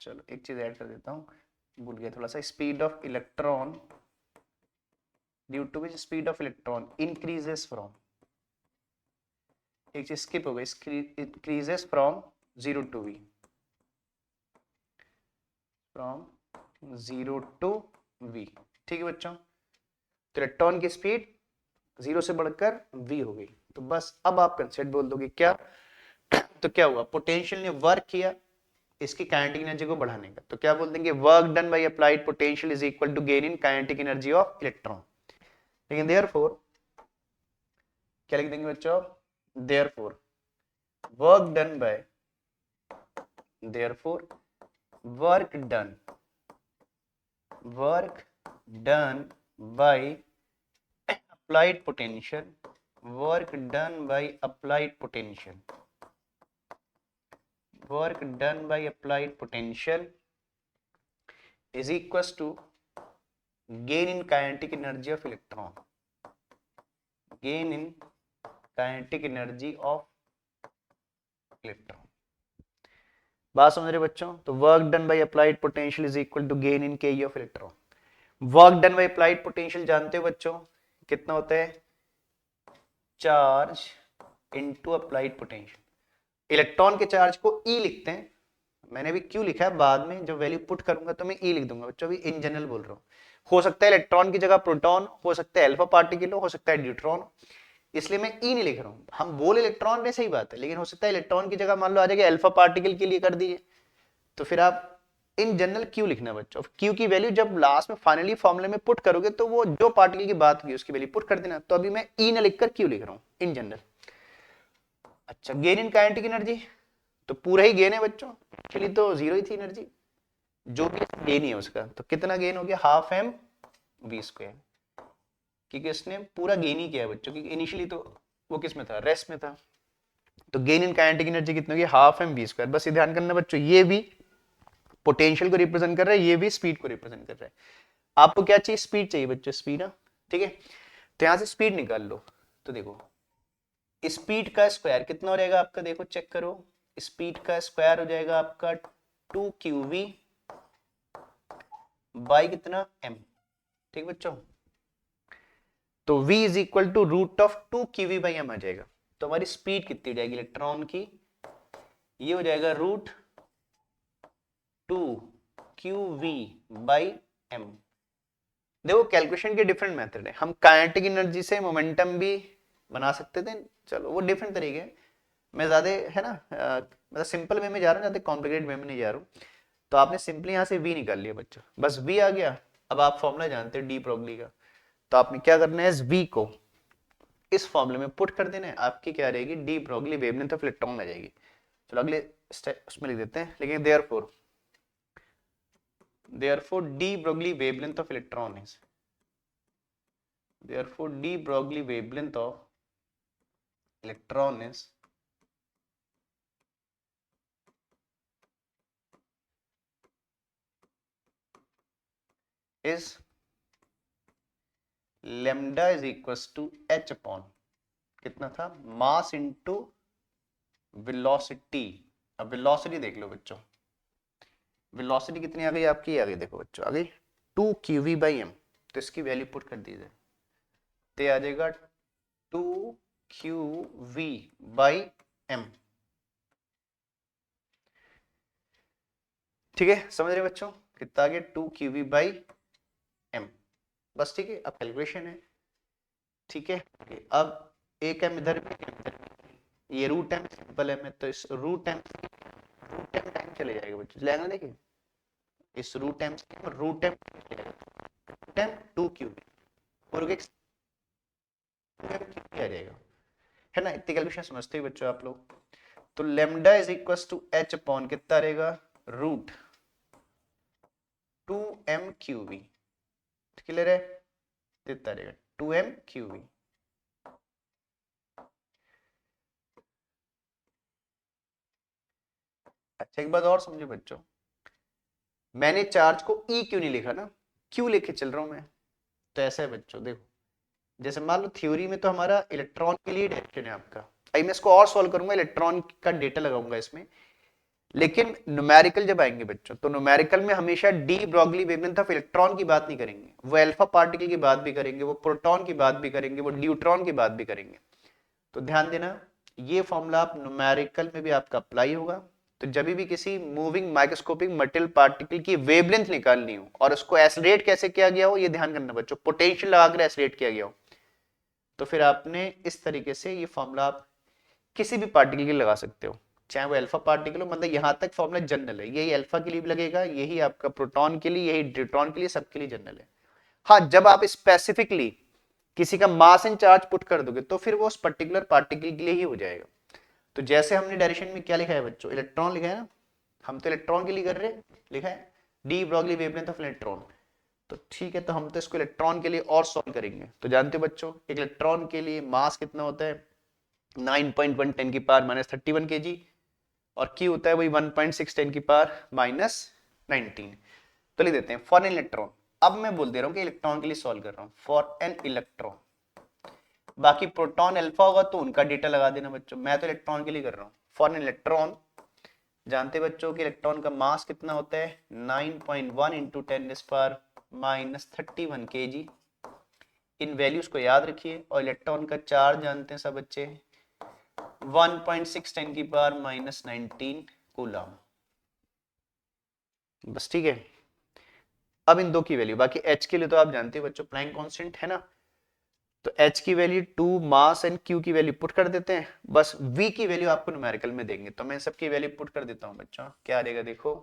चलो एक चीज ऐड कर देता हूँ, भूल गया थोड़ा सा, speed of electron due to which speed of electron increases from, एक चीज स्किप हो गई, इंक्रीजेस फ्रॉम 0 to v, फ्रॉम 0 to v। ठीक है बच्चों, तो इलेक्ट्रॉन की स्पीड 0 से बढ़कर v हो गई। तो बस अब आप कंसेप्ट बोल दोगे क्या, तो क्या हुआ, पोटेंशियल ने वर्क किया इसकी काइनेटिक एनर्जी को बढ़ाने का, तो क्या बोल देंगे, work done by applied potential is equal to gain in kinetic energy of electron. लेकिन देयरफॉर क्या लिख देंगे बच्चों, therefore work done by, therefore work done by applied potential, work done by applied potential, work done by applied potential is equals to gain in kinetic energy of electron, gain in kinetic energy of electron। बात समझ रहे बच्चों, तो work done by applied potential is equal to gain in k of electron. Work done by applied potential जानते हो बच्चों कितना होता है, charge into applied potential. Electron के चार्ज को E लिखते हैं, मैंने भी क्यों लिखा है, बाद में जो वैल्यू पुट करूंगा तो मैं E लिख दूंगा बच्चों, अभी इन जनरल बोल रहा हूँ। हो सकता है इलेक्ट्रॉन की जगह प्रोटॉन, हो सकता है अल्फा पार्टिकल हो सकता है न्यूट्रॉन, इसलिए मैं E नहीं लिख रहा हूँ। हम बोल इलेक्ट्रॉन में सही बात है, लेकिन हो सकता है इलेक्ट्रॉन की जगह मान लो आ जाएगा अल्फा पार्टिकल के लिए कर दीजिए, तो फिर आप इन जनरल क्यू लिखना बच्चों। क्यू की वैल्यू जब लास्ट में फाइनली फॉर्मूले में पुट करोगे तो वो जो पार्टिकल की बात की उसकी वैल्यू पुट कर देना। तो अभी मैं ई न लिखकर क्यू लिख रहा हूं इन जनरल। अच्छा, गेन इन काइनेटिक एनर्जी तो पूरा ही गेन है बच्चों, एक्चुअली तो जीरो ही थी एनर्जी, जो भी गेन ही है उसका, तो कितना गेन हो गया, हाफ एम वी स्क्वायर, क्योंकि इसने पूरा गेन ही किया है बच्चों, क्योंकि इनिशियली तो वो किस में था, रेस्ट में था। तो गेन इन काइनेटिक एनर्जी कितनी होगी, हाफ एम वी स्क्वायर। बस ये ध्यान करना बच्चों, ये भी पोटेंशियल को रिप्रेजेंट कर रहा है, ये भी स्पीड को रिप्रेजेंट कर रहा है। आपको क्या चाहिए, स्पीड चाहिए बच्चों, स्पीड ना, ठीक है। तो यहां से स्पीड निकाल लो, तो देखो स्पीड का स्क्वायर कितना हो जाएगा आपका, देखो चेक करो, स्पीड का स्क्वायर हो जाएगा आपका 2qv बाई कितना m, ठीक बच्चों। तो v is equal to root of 2qv by m आ जाएगा। तो हमारी स्पीड कितनी हो जाएगी इलेक्ट्रॉन की, ये हो जाएगा रूट 2qv बाई m। देखो कैलकुलेशन के डिफरेंट मेथड है, हम काइनेटिक एनर्जी से मोमेंटम भी बना सकते थे, चलो वो डिफरेंट तरीके हैं। मैं ज्यादा है ना मतलब सिंपल वे में जा रहा हूँ, ज्यादा कॉम्प्लिकेटेड वे में नहीं जा रहा हूँ। तो आपने सिंपली यहाँ से v निकाल लिया बच्चों, बस v आ गया। अब आप फॉर्मूला जानते हो डी ब्रोगली का, तो आपने क्या करना है, इस v को इस फॉर्मूले में पुट कर देना है, आपकी क्या रहेगी, de Broglie wavelength of electron आ जाएगी। चलो अगले स्टेप उसमें लिख देते हैं, लेकिन therefore d Broglie wavelength of electron is, therefore d Broglie wavelength of electron is lambda is equals to h upon कितना था, मास इंटू वेलोसिटी। अब वेलोसिटी देख लो बच्चों, वेलोसिटी कितनी आ गई आपकी, आ गई देखो बच्चों, आ गई 2qv बाई एम। तो इसकी वैल्यू पुट कर दीजिए, तो आ जाएगा 2qv बाई एम, ठीक है, समझ रहे बच्चों, कितना आ गया 2qv बाई एम, बस ठीक है। अब कैलकुलेशन है, ठीक है। अब एक एम इधर भी, ये रूट एम सिंपल है, मैं तो इस रूट एम टाइम चले जाएगा बच्चों, चलेगा ना, देखिए इस रूट एम टू क्यूब और आ जाएगा, है ना। इतनी कैलकुलेशन समझते ही बच्चों आप लोग। तो lambda is equal to H upon कितना रहेगा, रूट 2m क्यूवी, क्लियर है, कितना रहेगा 2m क्यूवी। अच्छा एक बात और समझो बच्चों, मैंने चार्ज को E क्यों नहीं लिखा ना, क्यों लेके चल रहा हूं मैं, तो ऐसा है बच्चों, देखो जैसे मान लो थ्योरी में तो हमारा इलेक्ट्रॉन के लिए डायरेक्शन है आपका, अभी मैं इसको और सॉल्व करूंगा, इलेक्ट्रॉन का डेटा लगाऊंगा इसमें, लेकिन न्यूमेरिकल जब आएंगे बच्चों, तो न्यूमेरिकल में हमेशा de Broglie wavelength of electron की बात नहीं करेंगे, वो अल्फा पार्टिकल की बात भी करेंगे, वो प्रोटॉन की बात भी करेंगे, वो न्यूट्रॉन की बात भी करेंगे। तो ध्यान देना, ये फॉर्मूला आप न्यूमेरिकल में भी आपका अप्लाई होगा। तो जब भी किसी मूविंग माइक्रोस्कोपिक मटेरियल पार्टिकल की वेवलेंथ निकालनी हो और उसको एसलेट कैसे किया गया हो, ये ध्यान करना बच्चों, पोटेंशियल लगाकर एसलेट किया गया हो, तो फिर आपने इस तरीके से ये फॉर्मूला आप किसी भी पार्टिकल के लिए लगा सकते हो, चाहे वो अल्फा पार्टिकल हो, मतलब यहां तक फॉर्मूला जनरल है, यही अल्फा के लिए भी लगेगा, यही आपका प्रोटॉन के लिए, यही न्यूट्रॉन के लिए, सबके लिए जनरल है। हाँ, जब आप स्पेसिफिकली किसी का मास एंड चार्ज पुट कर दोगे तो फिर वो उस पर्टिकुलर पार्टिकल के लिए ही हो जाएगा। तो जैसे हमने डायरेक्शन में क्या लिखा है बच्चों, इलेक्ट्रॉन लिखा है ना, हम तो इलेक्ट्रॉन के लिए कर रहे हैं, लिखा है de Broglie wavelength of electron. तो ठीक है, तो हम तो इसको इलेक्ट्रॉन के लिए और सॉल्व करेंगे। तो जानते हो बच्चों, एक इलेक्ट्रॉन के लिए मास कितना होता है, 9.1 10 की पावर माइनस 31 kg, और Q होता है वही 1.6 10 की पावर माइनस 19। तो लिख देते हैं फॉर एन इलेक्ट्रॉन। अब मैं बोल दे रहा हूं कि इलेक्ट्रॉन के लिए सॉल्व कर रहा हूं, फॉर एन इलेक्ट्रॉन। बाकी प्रोटॉन अल्फा होगा तो उनका डेटा लगा देना बच्चों, मैं तो इलेक्ट्रॉन के लिए कर रहा हूं। फॉर एन इलेक्ट्रॉन, जानते बच्चों कि इलेक्ट्रॉन का मास कितना होता है, 9.1 इंटू 10 पावर माइनस 31 kg। इन वैल्यूज को याद रखिए, और इलेक्ट्रॉन का चार्ज जानते हैं सब बच्चे, 1.6 10 की पावर माइनस 19 कूलम। बस ठीक है। अब इन दो की वैल्यू, बाकी H के लिए तो आप जानते हैं बच्चों प्लैंक कांस्टेंट है ना, तो H की वैल्यू 2 मास एंड Q की वैल्यू पुट कर देते हैं, बस V की वैल्यू आपको न्यूमेरिकल में देंगे। तो मैं सबकी वैल्यू पुट कर देता हूं बच्चों, क्या आ जाएगा देखो।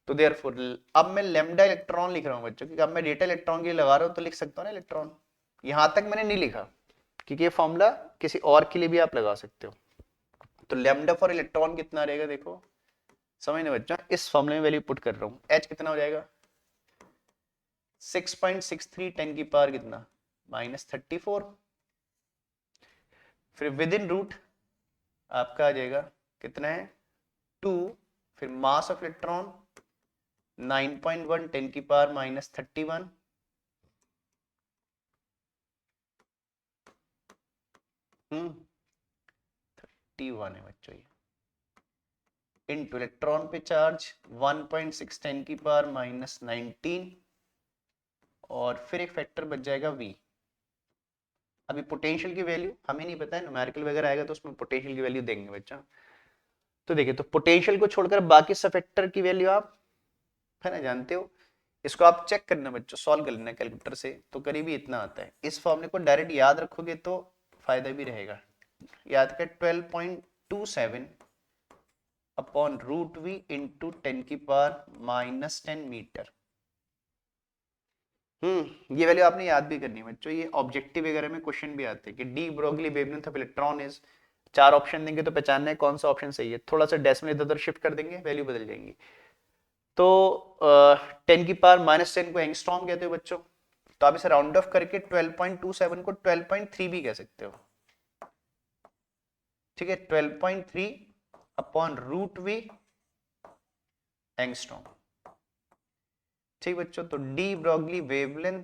तो देयरफॉर अब मैं लैम्डा इलेक्ट्रॉन लिख रहा हूं बच्चों, क्योंकि अब मैं डेटा इलेक्ट्रॉन के लिए लगा रहा हूं, तो लिख सकता हूं ना इलेक्ट्रॉन। यहां तक मैंने नहीं लिखा, क्योंकि ये फॉर्मूला किसी और के लिए भी आप लगा सकते हो। तो लैम्डा फॉर इलेक्ट्रॉन कितना रहेगा, देखो समझने बच्चा, इस फॉर्मूले में वैल्यू पुट कर रहा हूँ। एच कितना हो जाएगा 6.63 10 की पावर कितना -34। फिर विद इन रूट आपका आ जाएगा कितना है 2। फिर मास ऑफ इलेक्ट्रॉन 9.1 10 की पावर -31। हम्म 31 है बच्चों ये। इनटू इलेक्ट्रॉन पे चार्ज 1.6 10 की पावर -19। और फिर एक फैक्टर बच जाएगा v। अभी पोटेंशियल की वैल्यू हमें नहीं पता है, न्यूमेरिकल वगैरह आएगा तो उसमें पोटेंशियल की वैल्यू देंगे बच्चा। तो देखिए, तो पोटेंशियल को छोड़कर बाकी सब फैक्टर की वैल्यू आप है ना जानते हो। इसको आप चेक करना बच्चों, सॉल्व कर लेना कैलकुलेटर से, तो करीबी इतना आता है। इस फॉर्मूले को डायरेक्ट याद रखोगे तो फायदा भी रहेगा। याद कर 12.27 अपॉन रूट वी इंटू 10 की पावर -10 मीटर। ये वैल्यू आपने याद भी करनी है बच्चों, ये ऑब्जेक्टिव वगैरह में क्वेश्चन भी आते हैं कि D Broglie wavelength of electron is, 4 option देंगे तो पहचानना है कौन सा ऑप्शन सही है। थोड़ा सा डेसिमल इधर उधर शिफ्ट कर देंगे, वैल्यू बदल जाएंगी। तो 10 की पावर -10 को एंगस्ट्रॉम कहते हो बच्चों। तो आप इसे राउंड ऑफ करके 12.27 को 12.3 भी कह सकते हो। ठीक है, 12.3 अपॉन रूट वी एंगस्ट्रॉम। ठीक बच्चों, तो de Broglie wavelength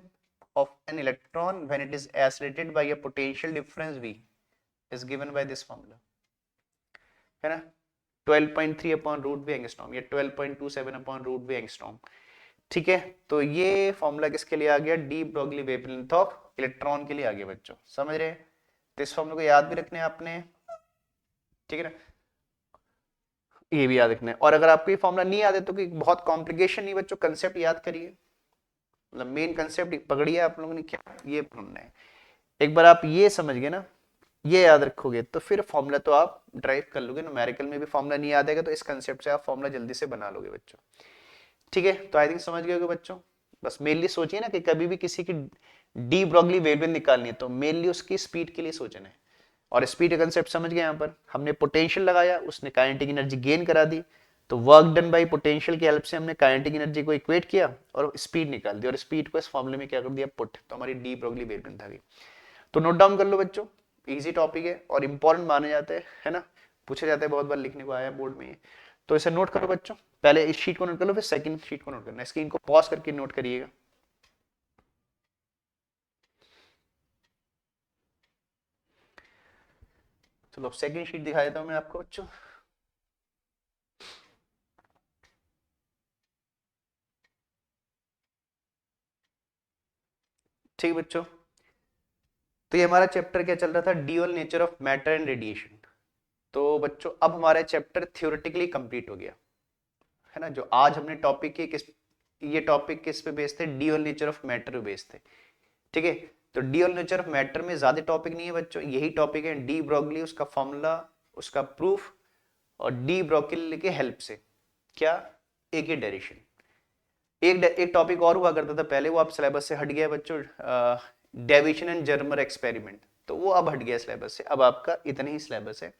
of an electron when it is accelerated by a potential difference v is given by this formula, है ना। 12.3 अपॉन रूट वी एंगस्ट्रॉम या 12.27 अपॉन रूट वी एंगस्ट्रॉम। ठीक है, तो ये फॉर्मूला किसके लिए आ गया, D Broglie wavelength of electron के लिए आ गया बच्चों, समझ रहे हैं। तो इस फॉर्मूला को याद भी रखने आपने, ठीक है ना, ये भी याद रखना है। और अगर आपको ये फॉर्मूला नहीं याद है तो बहुत कॉम्प्लिकेशन नहीं बच्चों, कंसेप्ट याद करिए, मतलब मेन कंसेप्ट पकड़िए आप लोगों ने, क्या ये पढ़ना है। एक बार आप ये समझ गए ना, ये याद रखोगे तो फिर फॉर्मूला तो आप ड्राइव कर लोगे। न्यूमेरिकल में भी फॉर्मूला नहीं याद आएगा तो इस कंसेप्ट से आप फॉर्मूला जल्दी से बना लोगे बच्चों। ठीक है, तो आई थिंक समझ गए होगे बच्चों। बस मेनली सोचिए ना कि कभी भी किसी की डी ब्रोगली वेवलेंथ निकालनी है तो मेनली उसकी स्पीड के लिए सोचना है। और स्पीड का कंसेप्ट समझ गए, यहाँ पर हमने पोटेंशियल लगाया, उसने काइनेटिक एनर्जी गेन करा दी, तो वर्क डन बाय पोटेंशियल की हेल्प से हमने काइनेटिक एनर्जी को इक्वेट किया और स्पीड निकाल दी, और स्पीड को इस फॉर्मूले में क्या कर दिया पुट, तो हमारी डी ब्रोगली वेवलेंथ आ गई। तो नोट डाउन कर लो बच्चों, इजी टॉपिक है और इंपॉर्टेंट माने जाते हैं, है ना, पूछा जाता है बहुत बार, लिखने को आया बोर्ड में। तो इसे नोट करो बच्चों, पहले इस शीट को नोट कर लो, फिर सेकंड शीट को नोट करना है। स्क्रीन को पॉज करके नोट करिएगा। चलो अब सेकंड शीट दिखा देता हूं मैं आपको बच्चों। ठीक बच्चों, तो ये हमारा चैप्टर क्या चल रहा था, dual nature of matter and radiation. तो बच्चों अब हमारा चैप्टर थ्योरेटिकली कंप्लीट हो गया, है ना। जो आज हमने टॉपिक की किस, ये टॉपिक किस पे बेस्ड थे, ड्यूअल नेचर ऑफ मैटर पे बेस्ड थे। ठीक है, तो ड्यूअल नेचर ऑफ मैटर में ज्यादा टॉपिक नहीं है बच्चों, यही टॉपिक है, डी ब्रोगली, उसका फॉर्मूला, उसका प्रूफ, और डी ब्रोगली के हेल्प से क्या, एक ही डायरेक्शन। एक टॉपिक और हुआ करता था पहले, वो अब सिलेबस से हट गया बच्चों, डेविएशन एंड जर्मर एक्सपेरिमेंट, तो वो अब हट गया सिलेबस से, अब आपका इतना ही सिलेबस है।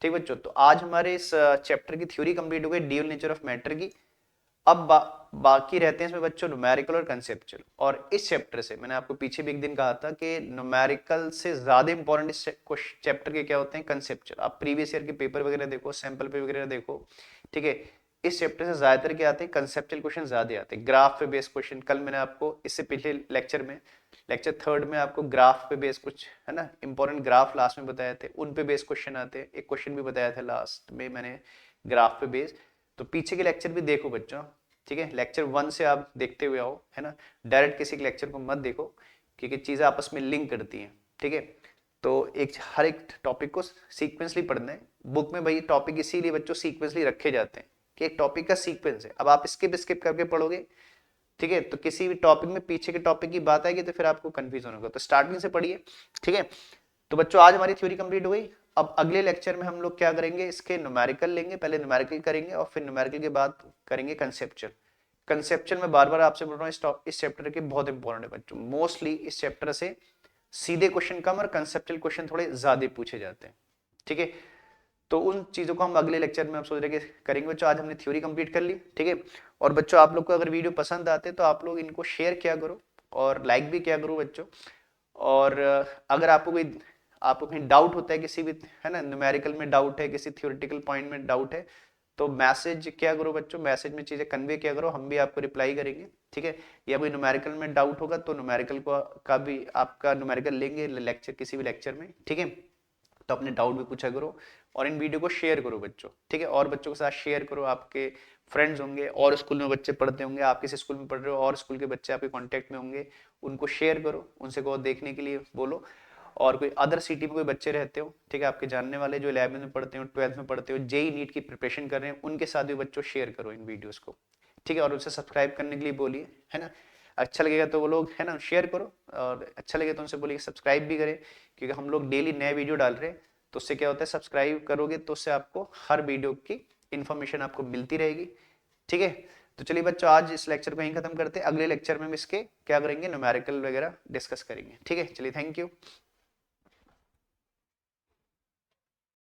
ठीक बच्चों, तो आज हमारे इस चैप्टर की थ्योरी कंप्लीट हो गई ड्यूअल नेचर ऑफ मैटर की। अब बाकी रहते हैं इसमें बच्चों न्यूमेरिकल और कंसेप्चुअल। और इस चैप्टर से मैंने आपको पीछे भी एक दिन कहा था कि न्यूमेरिकल से ज्यादा इंपॉर्टेंट इस चैप्टर के क्या होते हैं, कंसेप्चुअल। आप प्रीवियस ईयर के पेपर वगैरह देखो, सैंपल पे वगैरह देखो, ठीक है। इस चैप्टर से ज्यादातर क्या आते हैं, कंसेप्चुअल क्वेश्चन ज्यादा आते हैं, ग्राफ पे बेस्ड क्वेश्चन। कल मैंने आपको इससे पिछले लेक्चर में, लेक्चर 3 में आपको ग्राफ पे बेस्ड कुछ, है ना, इंपॉर्टेंट ग्राफ लास्ट में बताए थे, उन पे बेस्ड क्वेश्चन आते हैं। एक क्वेश्चन भी बताया था लास्ट में मैंने ग्राफ पे बेस्ड। तो पीछे के लेक्चर भी देखो बच्चों, ठीक है। लेक्चर 1 से आप देखते हुए आओ, है ना, डायरेक्ट किसी के लेक्चर को मत देखो, क्योंकि चीजें आपस में लिंक करती हैं। ठीक है, तो हर एक टॉपिक को सीक्वेंसली पढ़ना है। बुक में भाई टॉपिक इसीलिए बच्चों सीक्वेंसली रखे जाते हैं कि एक टॉपिक का सीक्वेंस है। अब आप स्किप करके पढ़ोगे, ठीक है, तो किसी भी टॉपिक में पीछे के टॉपिक की बात आएगी तो फिर आपको कंफ्यूजन होगा। तो स्टार्टिंग से पढ़िए, ठीक है। तो बच्चों आज हमारी थ्योरी कंप्लीट हो गई। अब अगले लेक्चर में हम लोग क्या करेंगे, इसके न्यूमेरिकल लेंगे, पहले न्यूमेरिकल करेंगे और फिर न्यूमेरिकल के बाद करेंगे कंसेप्चुअल। कंसेप्चुअल में बार बार आपसे बोल रहा हूँ, इस चैप्टर के बहुत इंपॉर्टेंट है बच्चों। मोस्टली इस चैप्टर से सीधे क्वेश्चन कम और कंसेप्चुअल क्वेश्चन थोड़े ज्यादा पूछे जाते हैं, ठीक है। तो उन चीज़ों को हम अगले लेक्चर में आप सोच रहे कि करेंगे बच्चों। आज हमने थ्योरी कंप्लीट कर ली, ठीक है। और बच्चों आप लोग को अगर वीडियो पसंद आते तो आप लोग इनको शेयर किया करो और लाइक भी किया करो बच्चों। और अगर आपको कहीं डाउट होता है किसी भी, है ना, न्यूमेरिकल में डाउट है, किसी थ्योरेटिकल पॉइंट में डाउट है, तो मैसेज किया करो बच्चों, मैसेज में चीज़ें कन्वे किया करो, हम भी आपको रिप्लाई करेंगे, ठीक है। या कोई न्यूमेरिकल में डाउट होगा तो न्यूमेरिकल का भी आपका न्यूमेरिकल लेंगे लेक्चर, किसी भी लेक्चर में, ठीक है। तो अपने डाउट भी पूछा करो और इन वीडियो को शेयर करो बच्चों, ठीक है। और बच्चों के साथ शेयर करो, आपके फ्रेंड्स होंगे और स्कूल में बच्चे पढ़ते होंगे, आप किसी स्कूल में पढ़ रहे हो और स्कूल के बच्चे आपके कांटेक्ट में होंगे, उनको शेयर करो, उनसे को देखने के लिए बोलो। और कोई अदर सिटी में कोई बच्चे रहते हो, ठीक है, आपके जानने वाले जो 11th में पढ़ते हो, 12th में पढ़ते हो, जेई नीट की प्रिपरेशन कर रहे हैं, उनके साथ भी बच्चों शेयर करो इन वीडियोस को, ठीक है। और उनसे सब्सक्राइब करने के लिए बोलिए, है ना। अच्छा लगेगा तो वो लोग, है ना, शेयर करो, और अच्छा लगे तो उनसे बोलिए सब्सक्राइब भी करें, क्योंकि हम लोग डेली नए वीडियो डाल रहे हैं। तो उससे क्या होता है, सब्सक्राइब करोगे तो उससे आपको हर वीडियो की इंफॉर्मेशन आपको मिलती रहेगी, ठीक है। तो चलिए बच्चों, आज इस लेक्चर को यहीं खत्म करते हैं। अगले लेक्चर में हम इसके क्या करेंगे, न्यूमेरिकल वगैरह डिस्कस करेंगे, ठीक है। चलिए, थैंक यू।